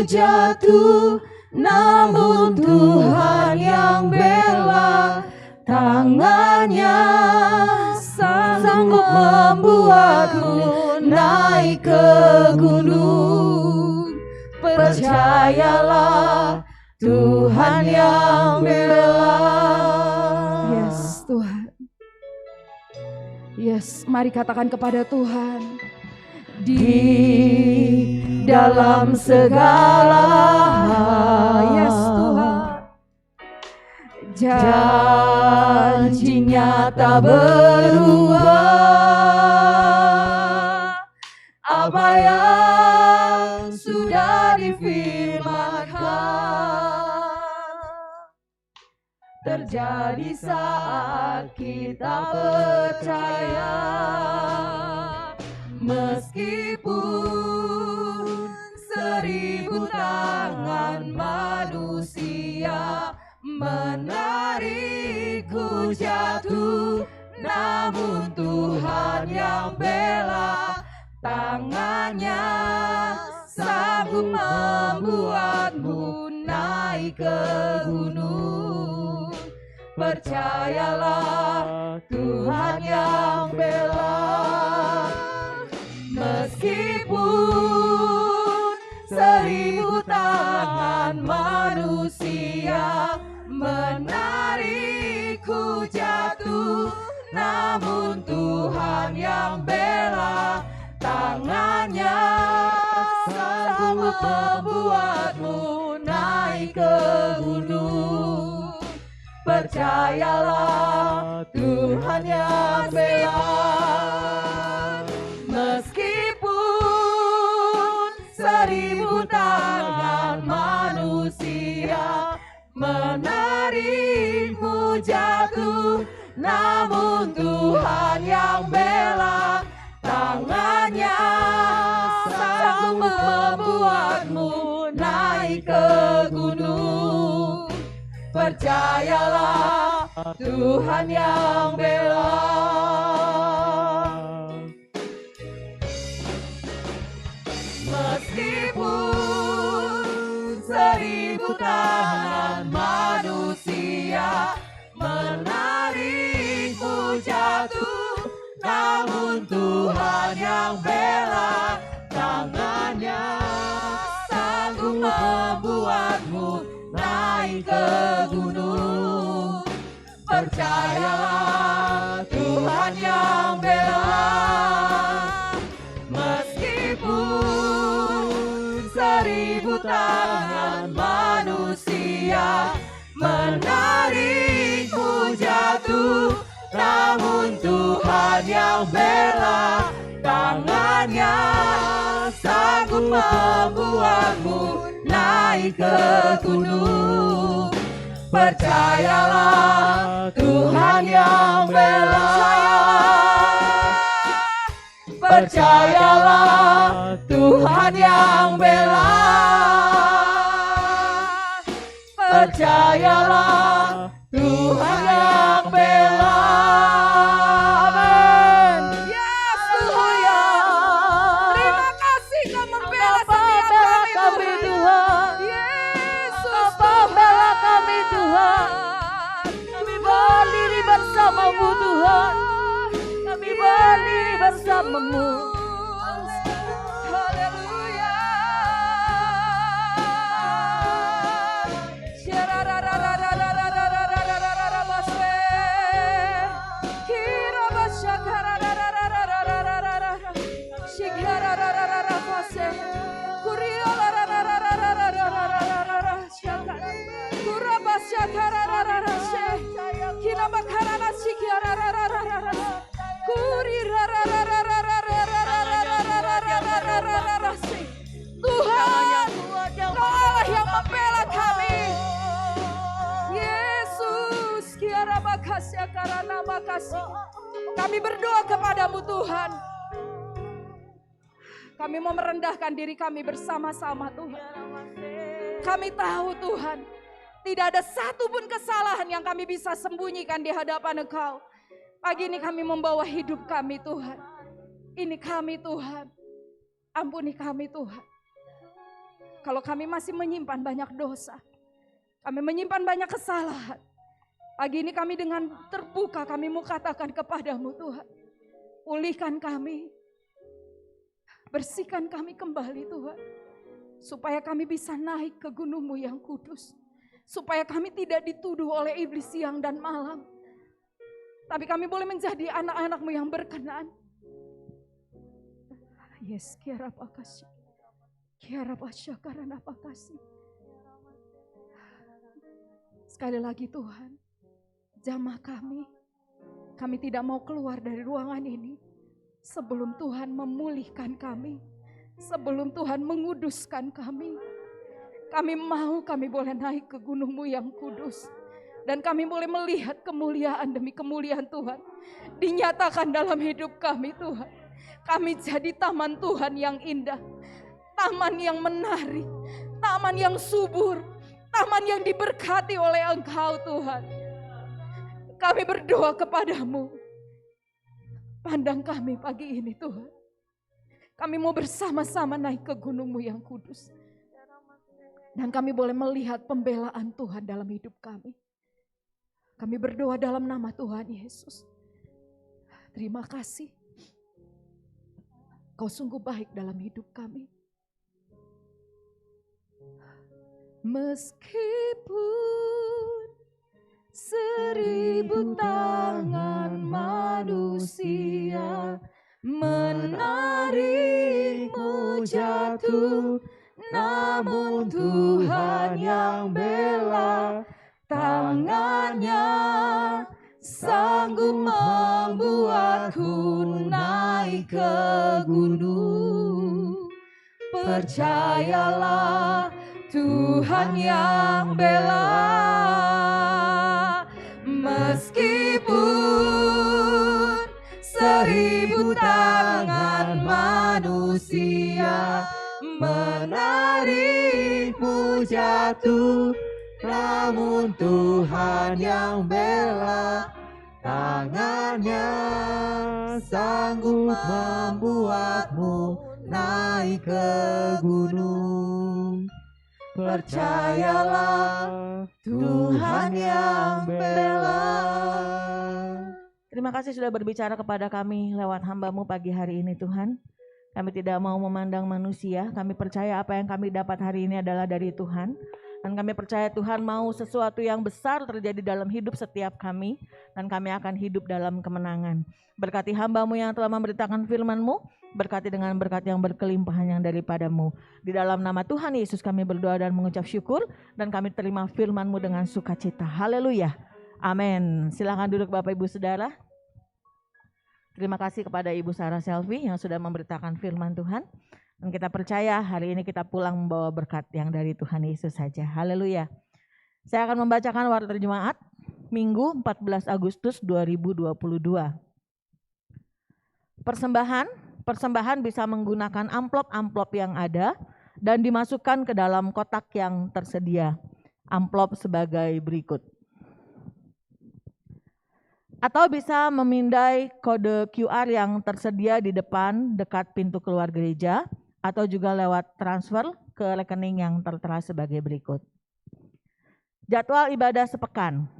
jatuh, namun Tuhan yang bela, tangannya sanggup membuatmu naik ke gunung. Percayalah, Tuhan yang bela. Yes Tuhan. Yes, mari katakan kepada Tuhan. Di dalam segala hal, yes Tuhan, janji-Nya tak berubah. Apa yang sudah difirmankan terjadi saat kita percaya. Meskipun 1000 tangan manusia menarikku jatuh, namun Tuhan yang bela, tangannya sanggup membuatmu naik ke gunung. Percayalah, Tuhan yang bela. Meskipun 1000 tangan manusia menarikku jatuh, namun Tuhan yang bela, tangannya sanggup membuatmu naik ke gunung. Percayalah, Tuhan yang bela. Meskipun 1000 tangan manusia menarikmu jatuh, namun Tuhan yang bela, tangannya sanggup membuatmu naik ke gunung. Percayalah, Tuhan yang bela. Meskipun 1000 tangan manusia menarikmu jatuh, namun Tuhan yang bela, tangannya sanggup membuatmu naik ke gunung. Percayalah, Tuhan yang bela. Meskipun 1000 tangan manusia menarikmu jatuh, namun Tuhan yang bela, tangannya sanggup membuatmu naik ke gunung. Percayalah Tuhan yang bela. Percayalah Tuhan yang bela. Percayalah Tuhan yang bela. Amin. Yes, Tuhan. Terima kasih Kau membela setiap kami, Tuhan. Yesus, Bela kami Tuhan. Kami berdiri bersama-Mu Tuhan. Kami berdiri bersama-Mu. Haleluya. Tuhan, Kau Allah yang membela kami. Yesus, kiara bakasya karana bakasih. Kami berdoa kepadamu Tuhan. Kami mau merendahkan diri kami bersama-sama Tuhan. Kami tahu Tuhan, tidak ada satu pun kesalahan yang kami bisa sembunyikan di hadapan Engkau. Pagi ini kami membawa hidup kami Tuhan. Ini kami Tuhan. Ampuni kami Tuhan. Kalau kami masih menyimpan banyak dosa, kami menyimpan banyak kesalahan. Pagi ini kami dengan terbuka kami mau katakan kepadamu Tuhan. Pulihkan kami. Bersihkan kami kembali Tuhan. Supaya kami bisa naik ke gunung-Mu yang kudus. Supaya kami tidak dituduh oleh iblis siang dan malam. Tapi kami boleh menjadi anak-anak-Mu yang berkenan. Yes, kiara pakasih. Kiara pasya karena pakasih. Sekali lagi Tuhan, jamah kami tidak mau keluar dari ruangan ini sebelum Tuhan memulihkan kami, sebelum Tuhan menguduskan kami. Kami boleh naik ke gunung-Mu yang kudus. Dan kami boleh melihat kemuliaan demi kemuliaan Tuhan dinyatakan dalam hidup kami Tuhan. Kami jadi taman Tuhan yang indah, taman yang menarik, taman yang subur, taman yang diberkati oleh Engkau Tuhan. Kami berdoa kepadamu, pandang kami pagi ini Tuhan. Kami mau bersama-sama naik ke gunung-Mu yang kudus. Dan kami boleh melihat pembelaan Tuhan dalam hidup kami. Kami berdoa dalam nama Tuhan Yesus. Terima kasih. Kau sungguh baik dalam hidup kami. Meskipun 1000 tangan manusia menarikmu jatuh, namun Tuhan yang bela tangannya sanggup membuatku naik ke gunung. Percayalah Tuhan yang bela. Meskipun 1000 tangan manusia menarikmu jatuh, namun Tuhan yang bela tangannya sanggup membuatmu naik ke gunung. Percayalah Tuhan yang bela. Terima kasih sudah berbicara kepada kami lewat hamba-Mu pagi hari ini Tuhan. Kami tidak mau memandang manusia, kami percaya apa yang kami dapat hari ini adalah dari Tuhan. Dan kami percaya Tuhan mau sesuatu yang besar terjadi dalam hidup setiap kami. Dan kami akan hidup dalam kemenangan. Berkati hamba-Mu yang telah memberitakan firman-Mu. Berkati dengan berkat yang berkelimpahan yang daripada-Mu. Di dalam nama Tuhan Yesus kami berdoa dan mengucap syukur. Dan kami terima firman-Mu dengan sukacita. Haleluya. Amin. Silakan duduk Bapak Ibu Saudara. Terima kasih kepada Ibu Sarah Selvi yang sudah memberitakan firman Tuhan. Dan kita percaya hari ini kita pulang membawa berkat yang dari Tuhan Yesus saja. Haleluya. Saya akan membacakan warta jemaat Minggu 14 Agustus 2022. Persembahan bisa menggunakan amplop-amplop yang ada dan dimasukkan ke dalam kotak yang tersedia. Amplop sebagai berikut. Atau bisa memindai kode QR yang tersedia di depan dekat pintu keluar gereja, atau juga lewat transfer ke rekening yang tertera sebagai berikut. Jadwal ibadah sepekan.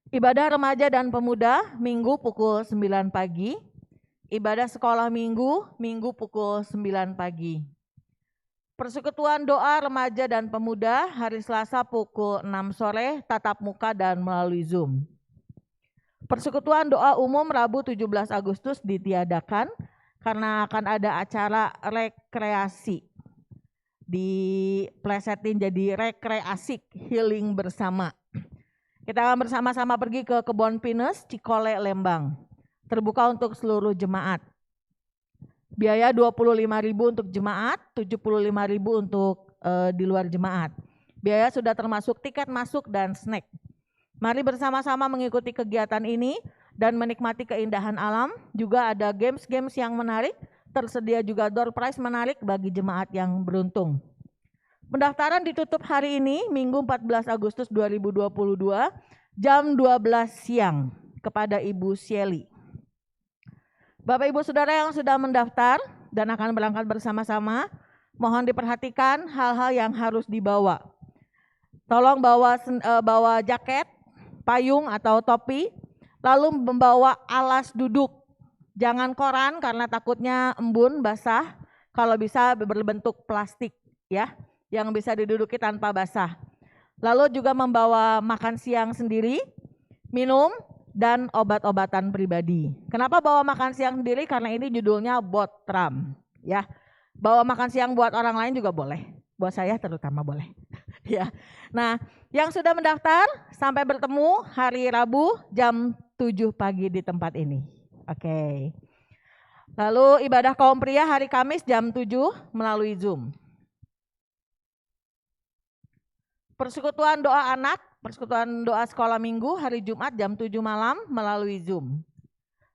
Ibadah remaja dan pemuda Minggu pukul 9 pagi. Ibadah sekolah Minggu pukul 9 pagi. Persekutuan doa remaja dan pemuda hari Selasa pukul 6 sore, tatap muka dan melalui Zoom. Persekutuan doa umum Rabu 17 Agustus ditiadakan karena akan ada acara rekreasi. Diplesetin jadi rekreasi healing bersama. Kita akan bersama-sama pergi ke Kebon Pinus, Cikole, Lembang. Terbuka untuk seluruh jemaat. Biaya 25.000 untuk jemaat, 75.000 untuk di luar jemaat. Biaya sudah termasuk tiket masuk dan snack. Mari bersama-sama mengikuti kegiatan ini dan menikmati keindahan alam. Juga ada games-games yang menarik, tersedia juga door prize menarik bagi jemaat yang beruntung. Pendaftaran ditutup hari ini, Minggu 14 Agustus 2022, jam 12 siang kepada Ibu Shelly. Bapak Ibu Saudara yang sudah mendaftar dan akan berangkat bersama-sama, mohon diperhatikan hal-hal yang harus dibawa. Tolong bawa jaket, payung atau topi, lalu membawa alas duduk. Jangan koran karena takutnya embun, basah. Kalau bisa berbentuk plastik ya, yang bisa diduduki tanpa basah. Lalu juga membawa makan siang sendiri, minum, dan obat-obatan pribadi. Kenapa bawa makan siang sendiri? Karena ini judulnya Botram ya. Bawa makan siang buat orang lain juga boleh. Buat saya terutama boleh. Ya. Nah, yang sudah mendaftar sampai bertemu hari Rabu jam 7 pagi di tempat ini. Oke. Lalu ibadah kaum pria hari Kamis jam 7 melalui Zoom. Persekutuan doa anak, persekutuan doa sekolah minggu hari Jumat jam 7 malam melalui Zoom.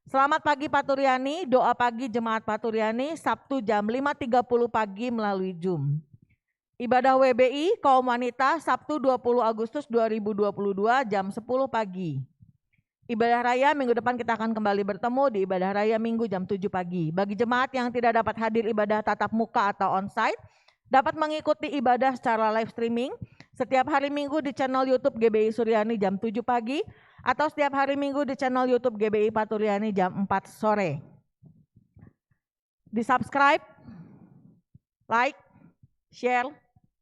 Selamat pagi Paturiani, doa pagi jemaat Paturiani Sabtu jam 5.30 pagi melalui Zoom. Ibadah WBI kaum wanita Sabtu 20 Agustus 2022 jam 10 pagi. Ibadah raya minggu depan kita akan kembali bertemu di ibadah raya minggu jam 7 pagi. Bagi jemaat yang tidak dapat hadir ibadah tatap muka atau onsite, dapat mengikuti ibadah secara live streaming setiap hari Minggu di channel YouTube GBI Suryani jam 7 pagi atau setiap hari Minggu di channel YouTube GBI Paturiani jam 4 sore. Di subscribe, like, share,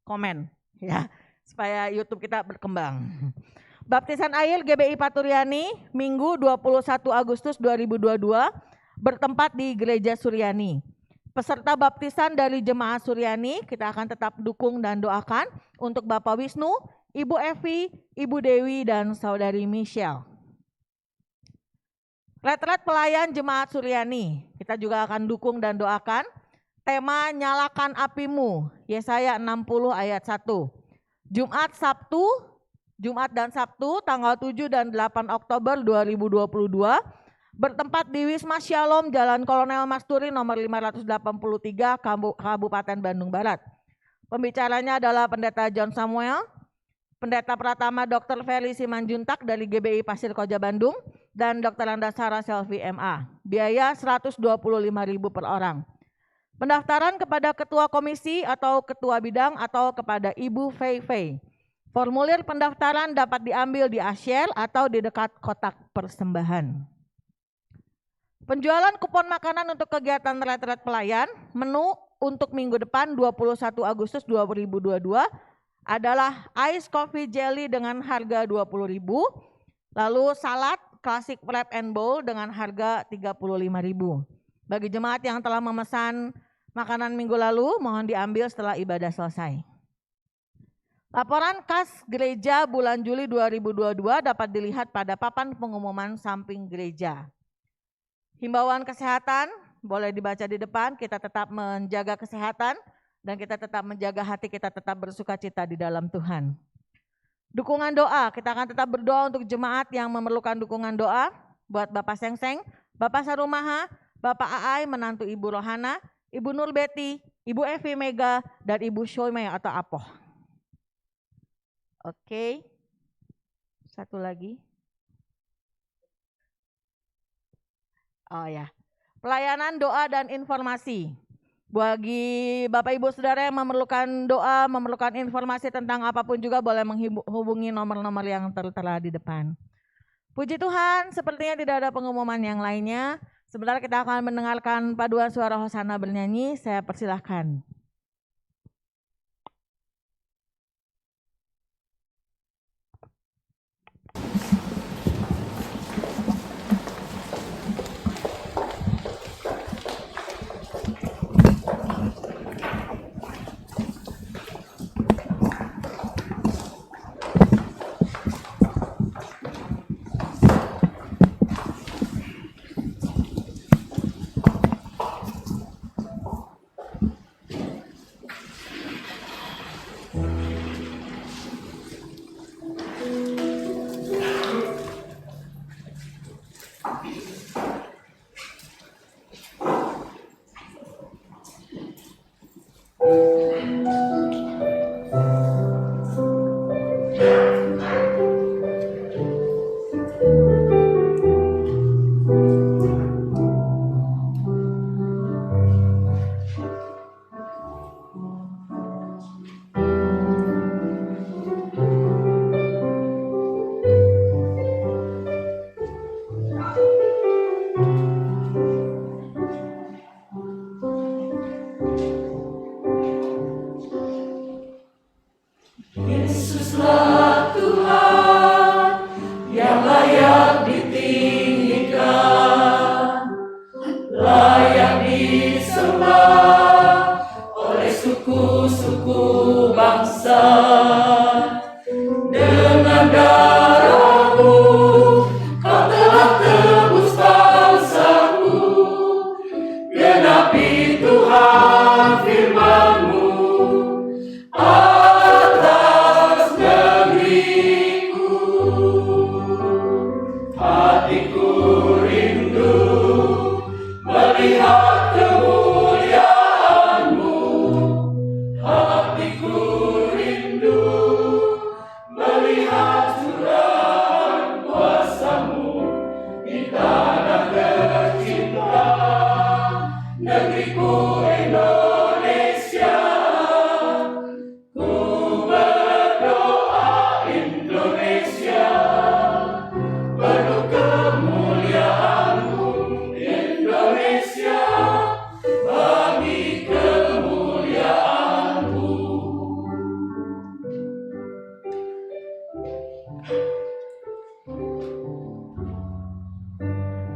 komen ya, supaya YouTube kita berkembang. Baptisan air GBI Paturiani Minggu 21 Agustus 2022 bertempat di Gereja Suryani. Peserta baptisan dari jemaat Suryani kita akan tetap dukung dan doakan untuk Bapak Wisnu, Ibu Evi, Ibu Dewi, dan Saudari Michelle. Retret pelayan jemaat Suryani kita juga akan dukung dan doakan. Tema nyalakan apimu, Yesaya 60 ayat 1. Jumat dan Sabtu tanggal 7 dan 8 Oktober 2022 bertempat di Wisma Shalom Jalan Kolonel Masturi nomor 583 Kabupaten Bandung Barat. Pembicaranya adalah Pendeta John Samuel, Pendeta Pratama Dr. Ferry Simanjuntak dari GBI Pasir Koja Bandung, dan Dr. Andasara Selvi MA. Biaya 125.000 per orang. Pendaftaran kepada ketua komisi atau ketua bidang atau kepada Ibu Fei Fei. Formulir pendaftaran dapat diambil di asyir atau di dekat kotak persembahan. Penjualan kupon makanan untuk kegiatan retret pelayan, menu untuk minggu depan 21 Agustus 2022 adalah ice coffee jelly dengan harga 20.000, lalu salad classic wrap and bowl dengan harga 35.000. Bagi jemaat yang telah memesan makanan minggu lalu, mohon diambil setelah ibadah selesai. Laporan kas gereja bulan Juli 2022 dapat dilihat pada papan pengumuman samping gereja. Himbauan kesehatan boleh dibaca di depan. Kita tetap menjaga kesehatan dan kita tetap menjaga hati kita tetap bersukacita di dalam Tuhan. Dukungan doa, kita akan tetap berdoa untuk jemaat yang memerlukan dukungan doa. Buat Bapak Sengseng, Bapak Sarumaha, Bapak Aai, menantu Ibu Rohana, Ibu Nur Betty, Ibu Evi Mega, dan Ibu Shoymay atau Apoh. Oke, satu lagi. Oh ya, pelayanan doa dan informasi. Bagi Bapak Ibu Saudara yang memerlukan doa, memerlukan informasi tentang apapun juga boleh menghubungi nomor-nomor yang tertera di depan. Puji Tuhan, sepertinya tidak ada pengumuman yang lainnya. Sebentar kita akan mendengarkan paduan suara Hosana bernyanyi. Saya persilahkan.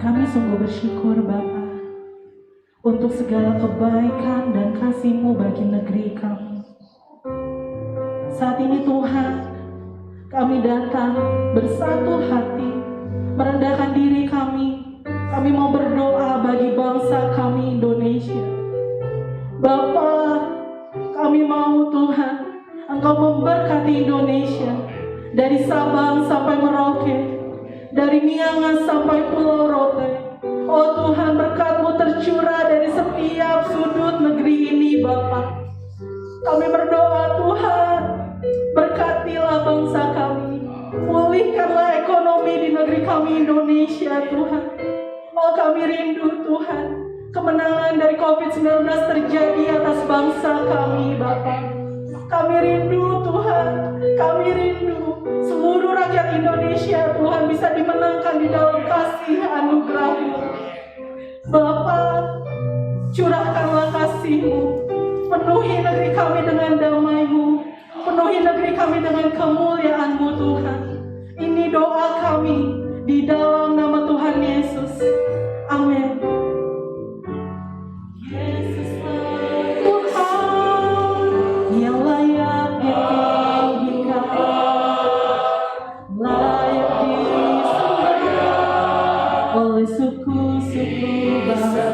Kami sungguh bersyukur Bapa untuk segala kebaikan dan kasih-Mu bagi negeri kami. Saat ini Tuhan, kami datang bersatu hati, merendahkan diri kami. Kami mau berdoa bagi bangsa kami Indonesia. Bapa, kami mau Tuhan, Engkau memberkati Indonesia dari Sabang sampai Merauke, dari Miangas sampai Pulau Rote. Oh Tuhan, berkat-Mu tercurah dari setiap sudut negeri ini Bapa. Kami berdoa Tuhan, berkatilah bangsa kami, pulihkanlah ekonomi di negeri kami Indonesia Tuhan. Oh kami rindu Tuhan, kemenangan dari COVID-19 terjadi atas bangsa kami Bapa. Kami rindu Tuhan, kami rindu seluruh rakyat Indonesia Tuhan bisa dimenangkan di dalam kasih anugerah-Mu. Bapa, curahkanlah kasih-Mu, penuhi negeri kami dengan damai-Mu, penuhi negeri kami dengan kemuliaan-Mu Tuhan. Ini doa kami di dalam nama Tuhan Yesus. Amin. Suku-suku bangsa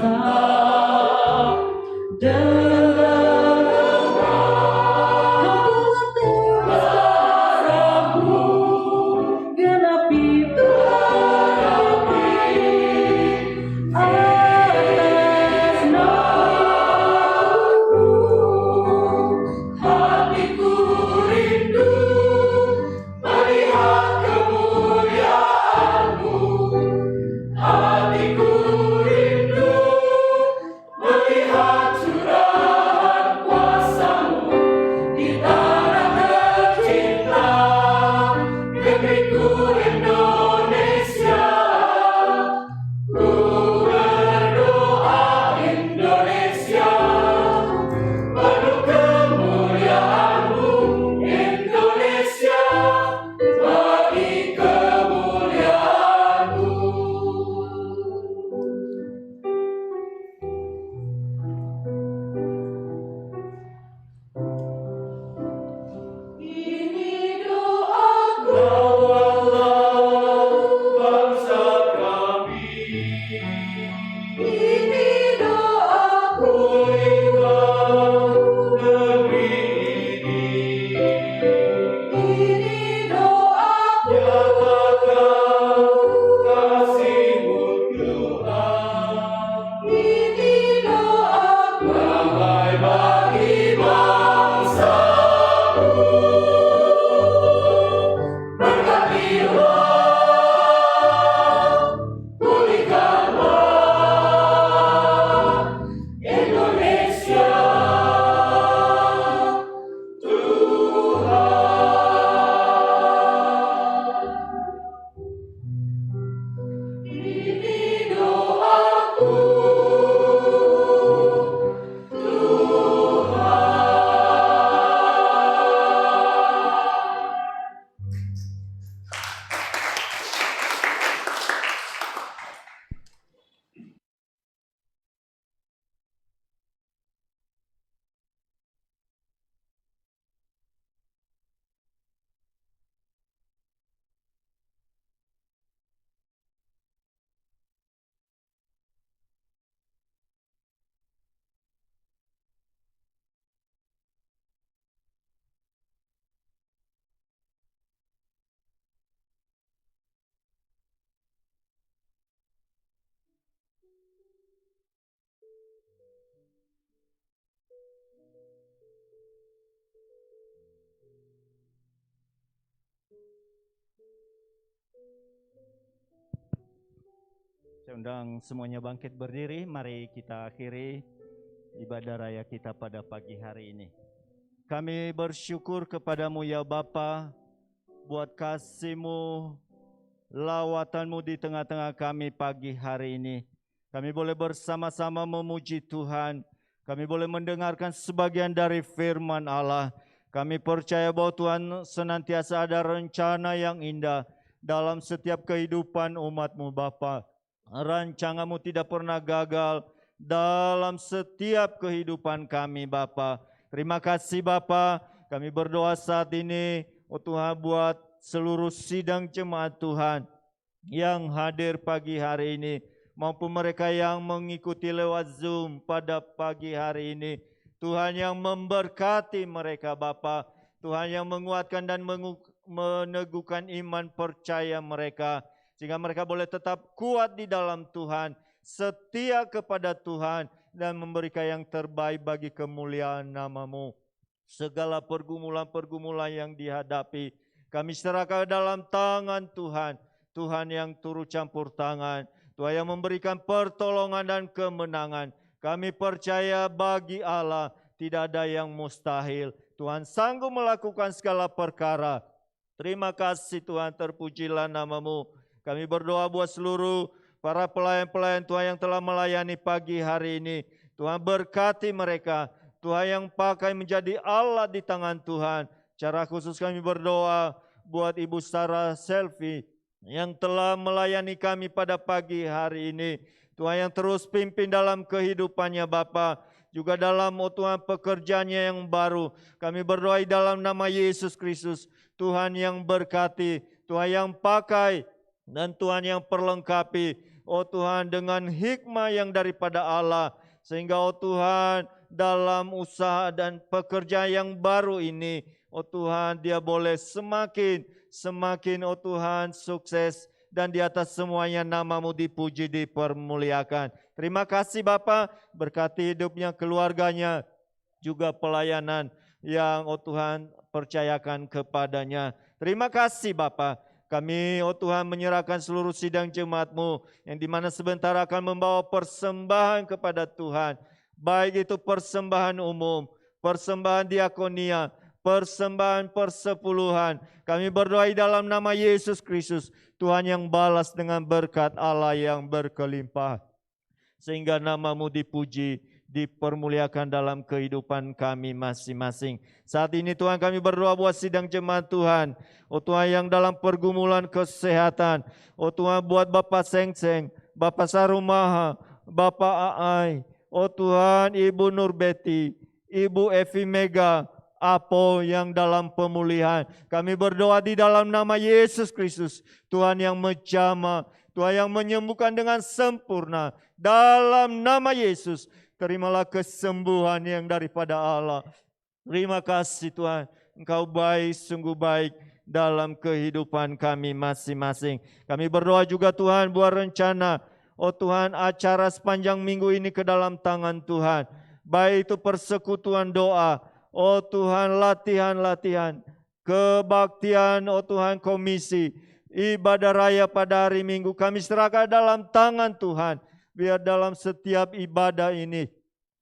Saya undang semuanya bangkit berdiri, mari kita akhiri ibadah raya kita pada pagi hari ini. Kami bersyukur kepadamu ya Bapa, buat kasih-Mu, lawatan-Mu di tengah-tengah kami pagi hari ini. Kami boleh bersama-sama memuji Tuhan, kami boleh mendengarkan sebagian dari firman Allah. Kami percaya bahwa Tuhan senantiasa ada rencana yang indah dalam setiap kehidupan umat-Mu Bapa. Rancangan-Mu tidak pernah gagal dalam setiap kehidupan kami Bapa. Terima kasih Bapa, kami berdoa saat ini, oh Tuhan, buat seluruh sidang jemaat Tuhan yang hadir pagi hari ini, maupun mereka yang mengikuti lewat Zoom pada pagi hari ini. Tuhan yang memberkati mereka Bapa, Tuhan yang menguatkan dan meneguhkan iman percaya mereka, sehingga mereka boleh tetap kuat di dalam Tuhan, setia kepada Tuhan, dan memberikan yang terbaik bagi kemuliaan nama-Mu. Segala pergumulan-pergumulan yang dihadapi, kami serahkan dalam tangan Tuhan. Tuhan yang turut campur tangan, Tuhan yang memberikan pertolongan dan kemenangan. Kami percaya bagi Allah tidak ada yang mustahil. Tuhan sanggup melakukan segala perkara. Terima kasih Tuhan, terpujilah nama-Mu. Kami berdoa buat seluruh para pelayan-pelayan Tuhan yang telah melayani pagi hari ini. Tuhan berkati mereka. Tuhan yang pakai menjadi Allah di tangan Tuhan. Secara khusus kami berdoa buat Ibu Sarah Selvi yang telah melayani kami pada pagi hari ini. Tuhan yang terus pimpin dalam kehidupannya Bapa, juga dalam Tuhan pekerjaannya yang baru. Kami berdoa dalam nama Yesus Kristus. Tuhan yang berkati, Tuhan yang pakai, dan Tuhan yang perlengkapi, oh Tuhan, dengan hikmah yang daripada Allah, sehingga oh Tuhan, dalam usaha dan pekerjaan yang baru ini. Oh Tuhan, dia boleh semakin oh Tuhan sukses, dan di atas semuanya nama-Mu dipuji, dipermuliakan. Terima kasih Bapa, berkati hidupnya, keluarganya, juga pelayanan yang oh Tuhan percayakan kepadanya. Terima kasih Bapa. Kami oh Tuhan menyerahkan seluruh sidang jemaat-Mu yang dimana sebentar akan membawa persembahan kepada Tuhan. Baik itu persembahan umum, persembahan diakonia, persembahan persepuluhan. Kami berdoa dalam nama Yesus Kristus, Tuhan yang balas dengan berkat Allah yang berkelimpah. Sehingga nama-Mu dipuji, dipermuliakan dalam kehidupan kami masing-masing. Saat ini Tuhan kami berdoa buat sidang jemaat Tuhan. Oh Tuhan yang dalam pergumulan kesehatan. Oh Tuhan buat Bapak Seng-Seng, Bapak Sarumaha, Bapak Aai. Oh Tuhan Ibu Nurbeti, Ibu Evi Mega, Apo yang dalam pemulihan. Kami berdoa di dalam nama Yesus Kristus. Tuhan yang menjamah, Tuhan yang menyembuhkan dengan sempurna. Dalam nama Yesus, terimalah kesembuhan yang daripada Allah. Terima kasih Tuhan, Engkau baik, sungguh baik dalam kehidupan kami masing-masing. Kami berdoa juga Tuhan buat rencana, oh Tuhan, acara sepanjang minggu ini ke dalam tangan Tuhan. Baik itu persekutuan doa, oh Tuhan, latihan-latihan, kebaktian, oh Tuhan, komisi, ibadah raya pada hari Minggu. Kami serahkan dalam tangan Tuhan. Biar dalam setiap ibadah ini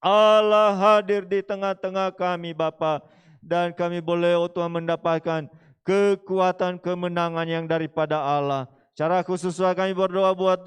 Allah hadir di tengah-tengah kami Bapa, dan kami boleh oh Tuhan mendapatkan kekuatan kemenangan yang daripada Allah. Cara khusus kami berdoa buat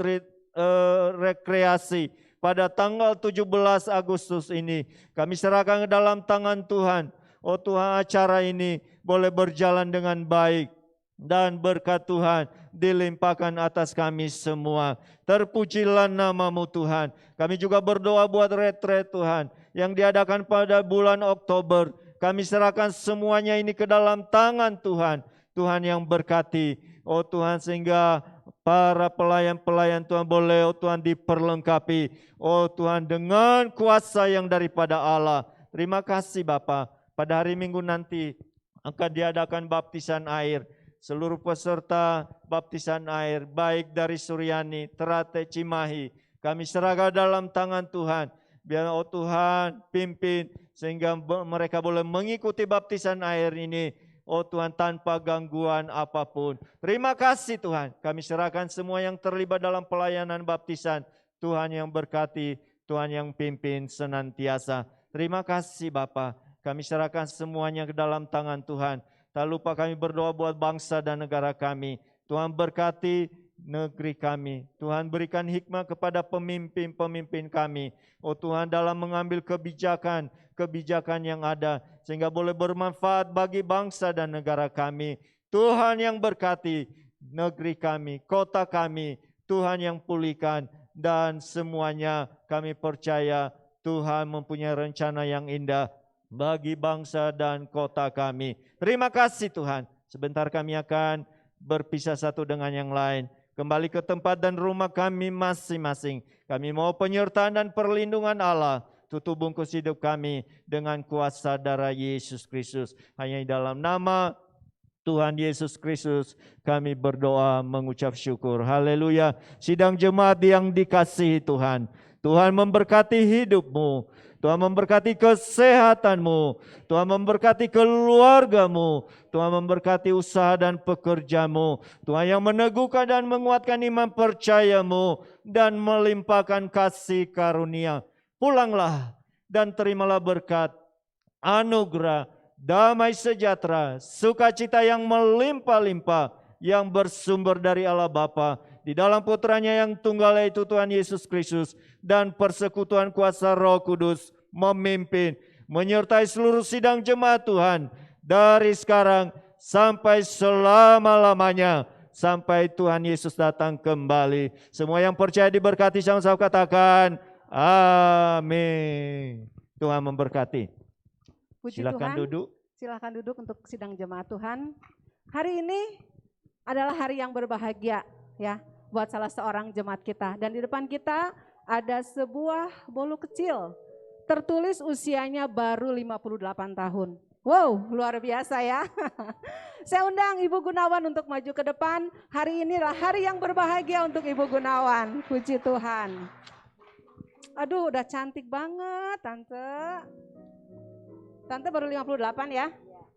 rekreasi pada tanggal 17 Agustus ini. Kami serahkan ke dalam tangan Tuhan. Oh Tuhan, acara ini boleh berjalan dengan baik, dan berkat Tuhan dilimpahkan atas kami semua. Terpujilah nama-Mu Tuhan. Kami juga berdoa buat retret Tuhan yang diadakan pada bulan Oktober. Kami serahkan semuanya ini ke dalam tangan Tuhan. Tuhan yang berkati, oh Tuhan, sehingga para pelayan-pelayan Tuhan boleh oh Tuhan diperlengkapi, oh Tuhan, dengan kuasa yang daripada Allah. Terima kasih Bapa. Pada hari Minggu nanti akan diadakan baptisan air. Seluruh peserta baptisan air, baik dari Suryani, Terate, Cimahi, kami serahkan dalam tangan Tuhan. Biar oh Tuhan pimpin sehingga mereka boleh mengikuti baptisan air ini, oh Tuhan, tanpa gangguan apapun. Terima kasih Tuhan, kami serahkan semua yang terlibat dalam pelayanan baptisan. Tuhan yang berkati, Tuhan yang pimpin senantiasa. Terima kasih Bapa, kami serahkan semuanya ke dalam tangan Tuhan. Tak lupa kami berdoa buat bangsa dan negara kami. Tuhan berkati negeri kami. Tuhan berikan hikmah kepada pemimpin-pemimpin kami. Oh Tuhan, dalam mengambil kebijakan yang ada, sehingga boleh bermanfaat bagi bangsa dan negara kami. Tuhan yang berkati negeri kami, kota kami. Tuhan yang pulihkan, dan semuanya kami percaya Tuhan mempunyai rencana yang indah bagi bangsa dan kota kami. Terima kasih Tuhan. Sebentar kami akan berpisah satu dengan yang lain, kembali ke tempat dan rumah kami masing-masing. Kami mau penyertaan dan perlindungan Allah. Tutup bungkus hidup kami dengan kuasa darah Yesus Kristus. Hanya dalam nama Tuhan Yesus Kristus kami berdoa mengucap syukur. Haleluya. Sidang jemaat yang dikasihi Tuhan, Tuhan memberkati hidupmu, Tuhan memberkati kesehatanmu, Tuhan memberkati keluargamu, Tuhan memberkati usaha dan pekerjamu, Tuhan yang meneguhkan dan menguatkan iman percayamu dan melimpahkan kasih karunia. Pulanglah dan terimalah berkat, anugerah, damai sejahtera, sukacita yang melimpah-limpah yang bersumber dari Allah Bapa di dalam putranya yang tunggal yaitu Tuhan Yesus Kristus, dan persekutuan kuasa Roh Kudus memimpin menyertai seluruh sidang jemaat Tuhan dari sekarang sampai selama-lamanya, sampai Tuhan Yesus datang kembali. Semua yang percaya diberkati, sama-sama katakan amin. Tuhan memberkati. Puji Silakan Tuhan. duduk. Silakan duduk untuk sidang jemaat Tuhan. Hari ini adalah hari yang berbahagia ya buat salah seorang jemaat kita, dan di depan kita ada sebuah bolu kecil tertulis usianya baru 58 tahun. Wow, luar biasa ya. Saya undang Ibu Gunawan untuk maju ke depan. Hari ini adalah hari yang berbahagia untuk Ibu Gunawan. Puji Tuhan. Aduh, udah cantik banget Tante. Tante baru 58 ya?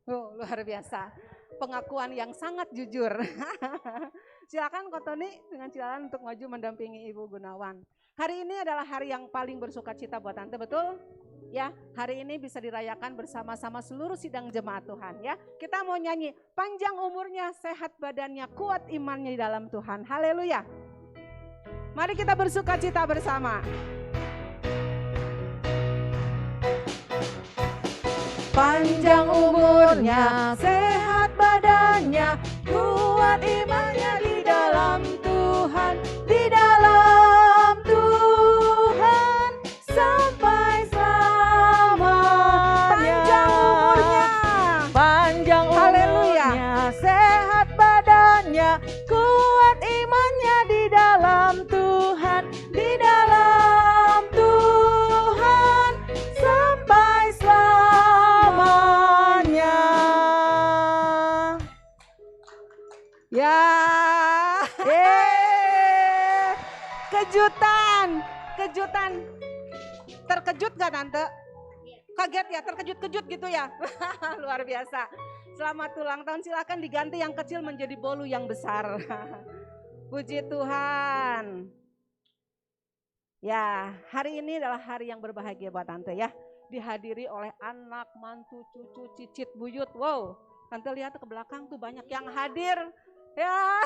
Oh, luar biasa. Pengakuan yang sangat jujur. Silakan Ko Tony dengan silakan untuk maju mendampingi Ibu Gunawan. Hari ini adalah hari yang paling bersukacita buat Tante, betul? Ya, hari ini bisa dirayakan bersama-sama seluruh sidang jemaat Tuhan ya. Kita mau nyanyi, panjang umurnya, sehat badannya, kuat imannya di dalam Tuhan. Haleluya. Mari kita bersukacita bersama. Panjang umurnya, sehat badannya, kuat imannya di dalam Tuhan, di dalam Tuhan sampai selamanya. Panjang umurnya, sehat badannya, kuat imannya di dalam Tuhan, di dalam Tuhan sampai selamanya. Ya, kejutan. Terkejut gak Tante? Kaget ya, terkejut-kejut gitu ya. Luar biasa. Selamat ulang tahun, silakan diganti yang kecil menjadi bolu yang besar. Puji Tuhan. Ya, hari ini adalah hari yang berbahagia buat Tante ya. Dihadiri oleh anak, mantu, cucu, cicit, buyut. Wow, Tante lihat ke belakang tuh banyak yang hadir. Ya,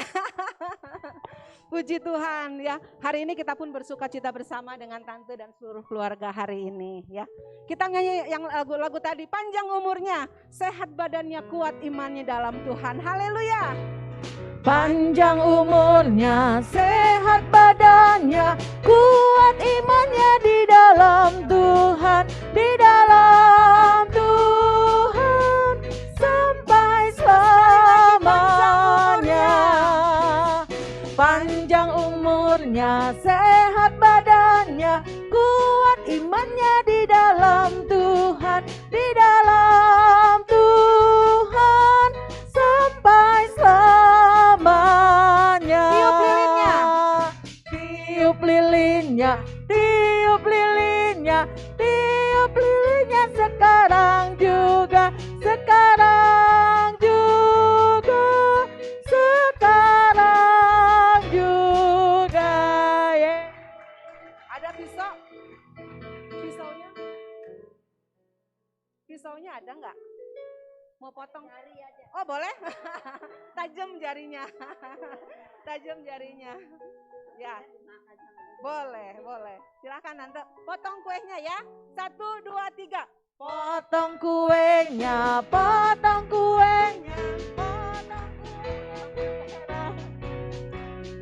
puji Tuhan ya. Hari ini kita pun bersukacita bersama dengan Tante dan seluruh keluarga hari ini ya. Kita nyanyi yang lagu-lagu tadi, panjang umurnya, sehat badannya, kuat imannya dalam Tuhan. Haleluya. Panjang umurnya, sehat badannya, kuat imannya di dalam Tuhan, di dalam Tuhan sampai selamanya. Panjang umurnya, sehat badannya, kuat imannya di dalam Tuhan, di dalam Tuhan sampai selamanya. Tiup lilinnya, tiup lilinnya, tiup lilinnya sekarang juga, sekarang juga, sekarang juga. Yeah. Ada pisau? Pisaunya? Pisaunya ada nggak? Mau potong? Oh boleh? Tajam jarinya. Tajam jarinya. Ya. Boleh. Silakan Tante. Potong kuenya ya. 1, 2, 3. Potong kuenya, potong kuenya, potong kuenya.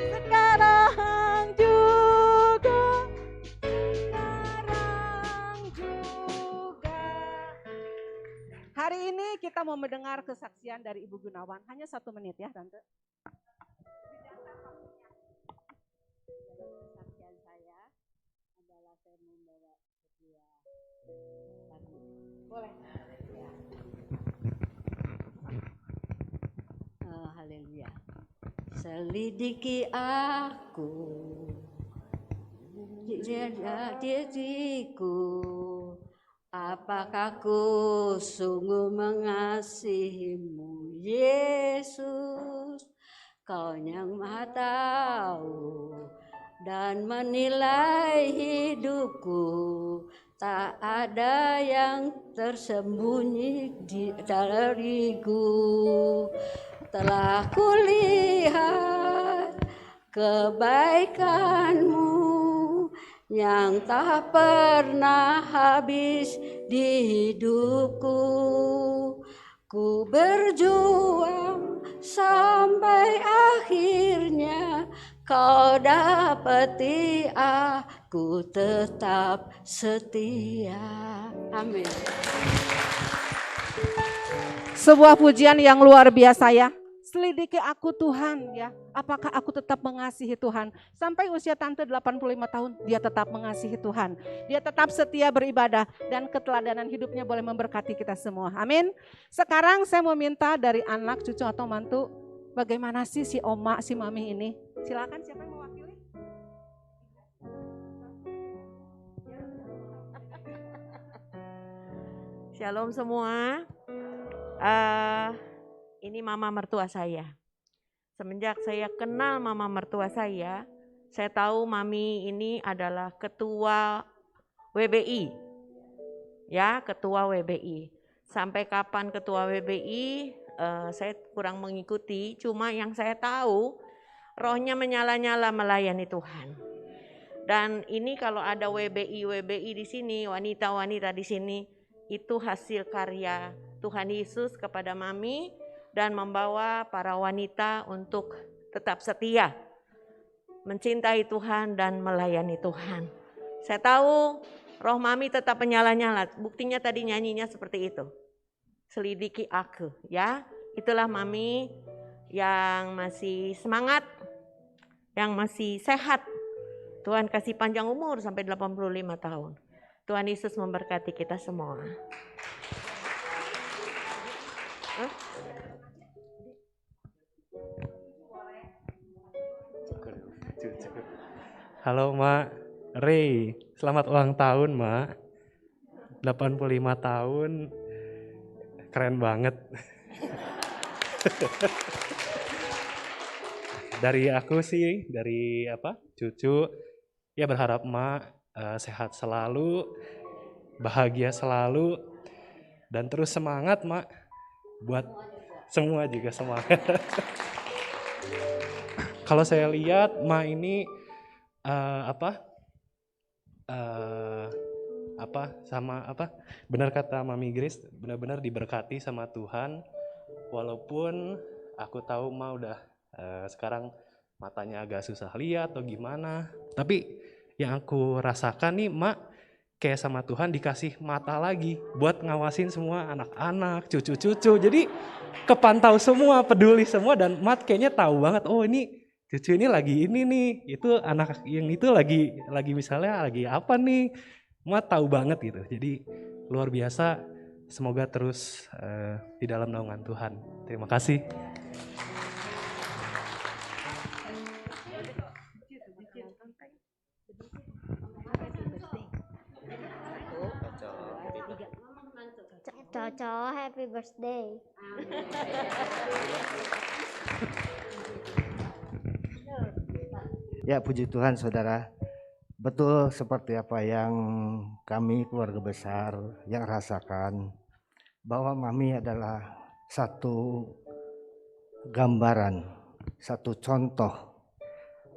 Sekarang juga, Sekarang juga. Hari ini kita mau mendengar kesaksian dari Ibu Gunawan. Hanya 1 menit ya Tante. Kesaksian saya adalah saya membawa sebuah lagu. Boleh. Haleluya. Selidiki aku diriku, apakah ku sungguh mengasihimu Yesus, Kau yang Maha Tahu dan menilai hidupku, tak ada yang tersembunyi dariku. Telah kulihat kebaikan-Mu yang tak pernah habis di hidupku. Ku berjuang sampai akhirnya Kau dapati aku tetap setia. Amin. Sebuah pujian yang luar biasa ya. Selidiki aku Tuhan ya, apakah aku tetap mengasihi Tuhan. Sampai usia tante 85 tahun, dia tetap mengasihi Tuhan. Dia tetap setia beribadah dan keteladanan hidupnya boleh memberkati kita semua. Amin. Sekarang saya mau minta dari anak, cucu atau mantu, bagaimana sih si oma, si mami ini? Silakan, siapa yang mewakili? Shalom semua. Ini mama mertua saya. Semenjak saya kenal mama mertua saya tahu mami ini adalah ketua WBI. Ya, ketua WBI. Sampai kapan ketua WBI saya kurang mengikuti, cuma yang saya tahu rohnya menyala-nyala melayani Tuhan. Dan ini kalau ada WBI di sini, wanita-wanita di sini, itu hasil karya Tuhan Yesus kepada mami dan membawa para wanita untuk tetap setia, mencintai Tuhan dan melayani Tuhan. Saya tahu roh mami tetap menyala-nyala, buktinya tadi nyanyinya seperti itu. Selidiki aku ya, itulah mami yang masih semangat, yang masih sehat. Tuhan kasih panjang umur sampai 85 tahun. Tuhan Yesus memberkati kita semua. Halo Mak, Ray, selamat ulang tahun Mak. 85 tahun, keren banget. Dari aku sih, dari cucu, ya berharap Mak sehat selalu, bahagia selalu, dan terus semangat Mak. Buat semua juga semangat. Kalau saya lihat Mak ini benar kata Mami Grace, benar-benar diberkati sama Tuhan. Walaupun aku tahu Ma udah sekarang matanya agak susah lihat atau gimana, tapi yang aku rasakan nih Ma kayak sama Tuhan dikasih mata lagi buat ngawasin semua anak-anak, cucu-cucu. Jadi kepantau semua, peduli semua, dan Ma kayaknya tahu banget, oh ini cucu ini lagi ini nih, itu anak yang itu lagi misalnya lagi apa nih, Ma tahu banget gitu. Jadi luar biasa, semoga terus di dalam naungan Tuhan. Terima kasih. Coco, happy birthday. Ya, puji Tuhan saudara, betul seperti apa yang kami keluarga besar yang rasakan, bahwa Mami adalah satu gambaran, satu contoh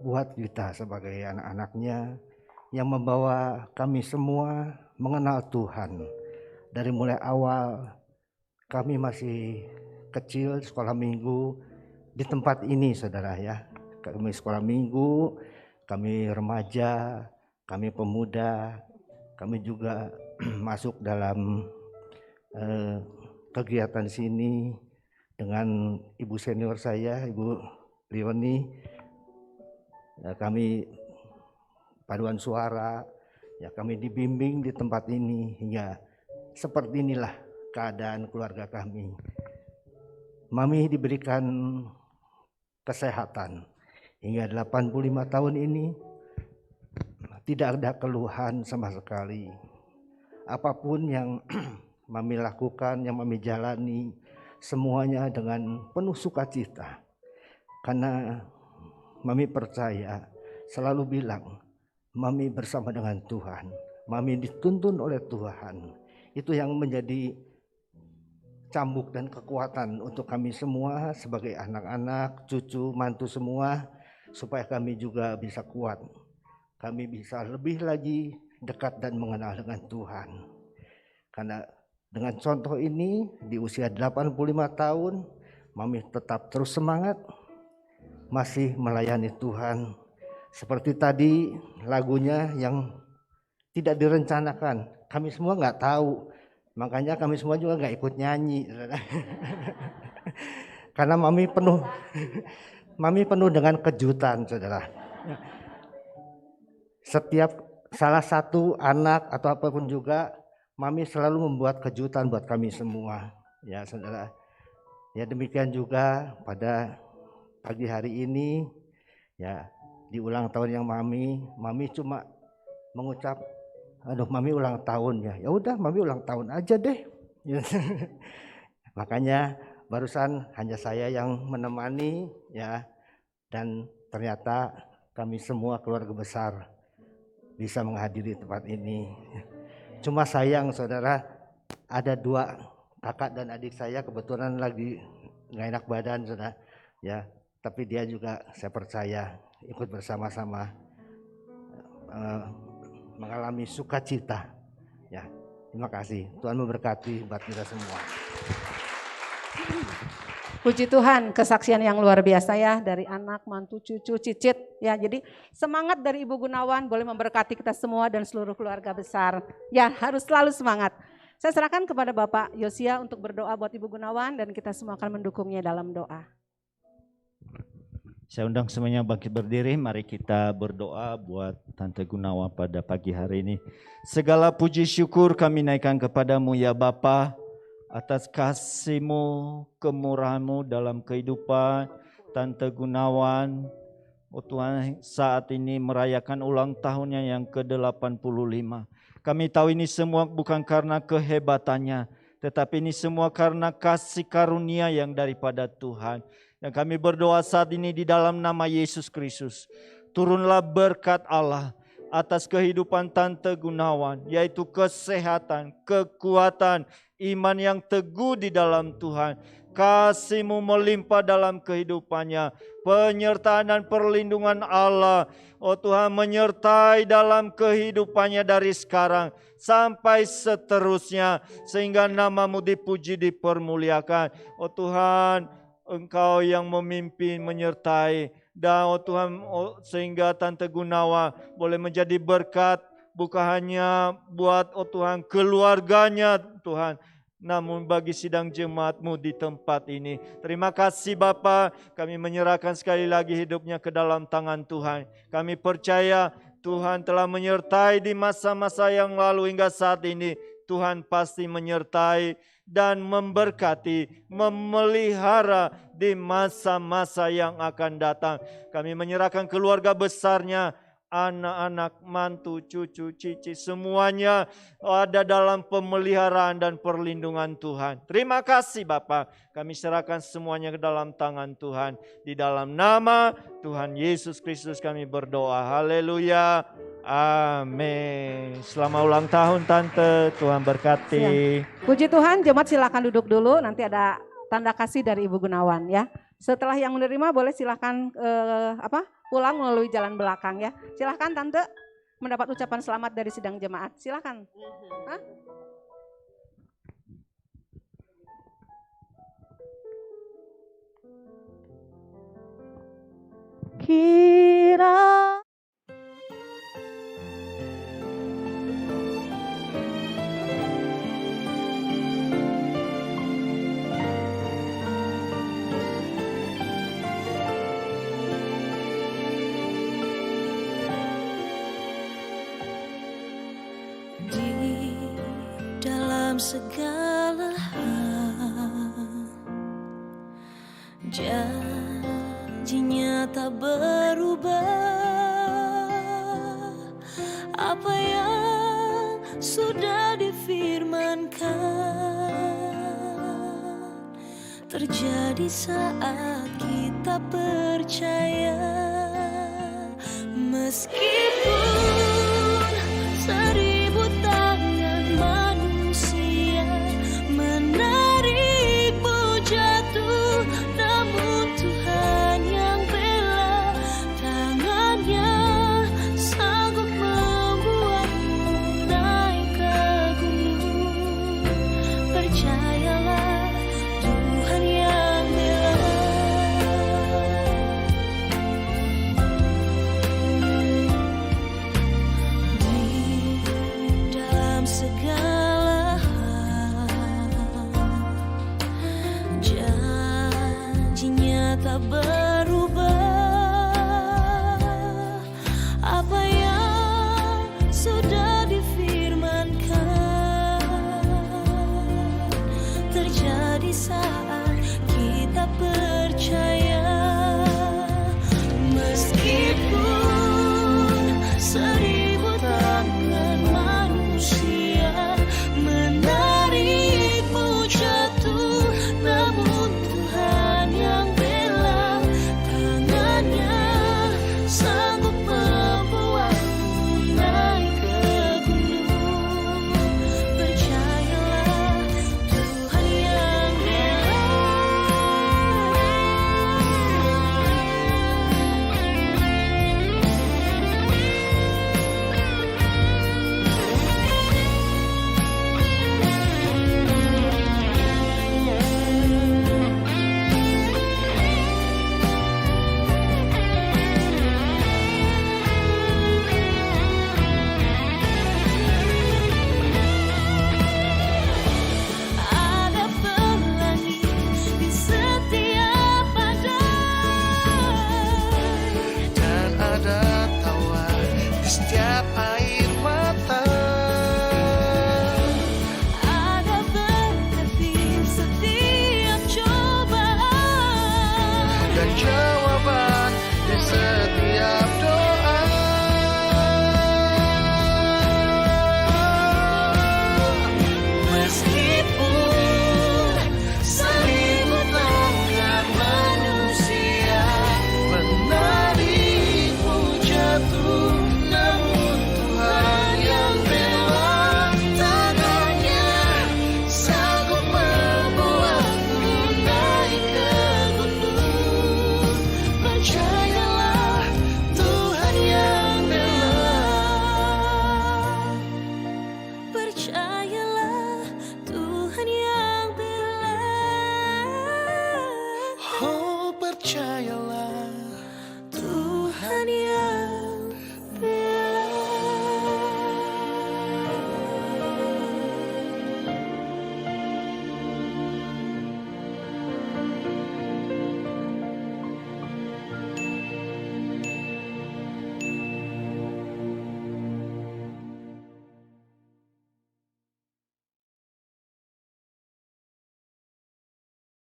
buat kita sebagai anak-anaknya yang membawa kami semua mengenal Tuhan. Dari mulai awal kami masih kecil sekolah minggu di tempat ini saudara ya. Kami sekolah minggu, kami remaja, kami pemuda, kami juga masuk dalam kegiatan sini dengan ibu senior saya, Ibu Leoni. Ya, kami paduan suara, ya kami dibimbing di tempat ini hingga seperti inilah keadaan keluarga kami. Mami diberikan kesehatan hingga 85 tahun ini, tidak ada keluhan sama sekali. Apapun yang Mami lakukan, yang Mami jalani, semuanya dengan penuh sukacita. Karena Mami percaya, selalu bilang, Mami bersama dengan Tuhan. Mami dituntun oleh Tuhan. Itu yang menjadi cambuk dan kekuatan untuk kami semua sebagai anak-anak, cucu, mantu semua, supaya kami juga bisa kuat. Kami bisa lebih lagi dekat dan mengenal dengan Tuhan. Karena dengan contoh ini di usia 85 tahun, Mami tetap terus semangat, masih melayani Tuhan. Seperti tadi lagunya yang tidak direncanakan, kami semua nggak tahu, makanya kami semua juga nggak ikut nyanyi. Karena Mami penuh dengan kejutan, saudara. Setiap salah satu anak atau apapun juga, Mami selalu membuat kejutan buat kami semua, ya saudara. Ya demikian juga pada pagi hari ini, ya di ulang tahun yang Mami cuma mengucap, aduh Mami ulang tahun ya, ya udah Mami ulang tahun aja deh. Makanya barusan hanya saya yang menemani, ya, dan ternyata kami semua keluarga besar bisa menghadiri tempat ini. Cuma sayang saudara, ada 2 kakak dan adik saya kebetulan lagi nggak enak badan, saudara, ya. Tapi dia juga saya percaya ikut bersama-sama mengalami sukacita. Ya, terima kasih. Tuhan memberkati buat kita semua. Puji Tuhan, kesaksian yang luar biasa ya dari anak, mantu, cucu, cicit ya. Jadi semangat dari Ibu Gunawan boleh memberkati kita semua dan seluruh keluarga besar. Ya, harus selalu semangat. Saya serahkan kepada Bapak Yosia untuk berdoa buat Ibu Gunawan dan kita semua akan mendukungnya dalam doa. Saya undang semuanya bangkit berdiri, mari kita berdoa buat Tante Gunawan pada pagi hari ini. Segala puji syukur kami naikkan kepadamu ya Bapa, atas kasih-Mu, kemurahan-Mu dalam kehidupan Tante Gunawan. Oh Tuhan, saat ini merayakan ulang tahunnya yang ke-85. Kami tahu ini semua bukan karena kehebatannya, tetapi ini semua karena kasih karunia yang daripada Tuhan. Dan kami berdoa saat ini di dalam nama Yesus Kristus, turunlah berkat Allah atas kehidupan Tante Gunawan, yaitu kesehatan, kekuatan, iman yang teguh di dalam Tuhan. Kasih-Mu melimpah dalam kehidupannya, penyertaan dan perlindungan Allah, oh Tuhan, menyertai dalam kehidupannya dari sekarang sampai seterusnya, sehingga nama-Mu dipuji, dipermuliakan. Oh Tuhan, Engkau yang memimpin, menyertai, dan oh Tuhan, sehingga Tante Gunawan boleh menjadi berkat, bukan hanya buat oh Tuhan keluarganya Tuhan, namun bagi sidang jemaat-Mu di tempat ini. Terima kasih Bapa, kami menyerahkan sekali lagi hidupnya ke dalam tangan Tuhan. Kami percaya Tuhan telah menyertai di masa-masa yang lalu hingga saat ini. Tuhan pasti menyertai dan memberkati, memelihara di masa-masa yang akan datang. Kami menyerahkan keluarga besarnya, anak-anak, mantu, cucu, cici, semuanya ada dalam pemeliharaan dan perlindungan Tuhan. Terima kasih Bapa, kami serahkan semuanya ke dalam tangan Tuhan. Di dalam nama Tuhan Yesus Kristus kami berdoa. Haleluya. Amin. Selamat ulang tahun Tante, Tuhan berkati. Siap. Puji Tuhan, jemaat silakan duduk dulu, nanti ada tanda kasih dari Ibu Gunawan ya. Setelah yang menerima boleh silakan pulang melalui jalan belakang ya. Silakan Tante mendapat ucapan selamat dari sidang jemaat. Silakan. Hah? Kira segala hal, janjinya tak berubah. Apa yang sudah difirmankan terjadi saat kita percaya. Meskipun seribu tangan manusia menarikmu jatuh, namun Tuhan yang bela, tangannya sanggup membuatmu naik ke gunung. Percayalah, Tuhan yang bela. di setiap air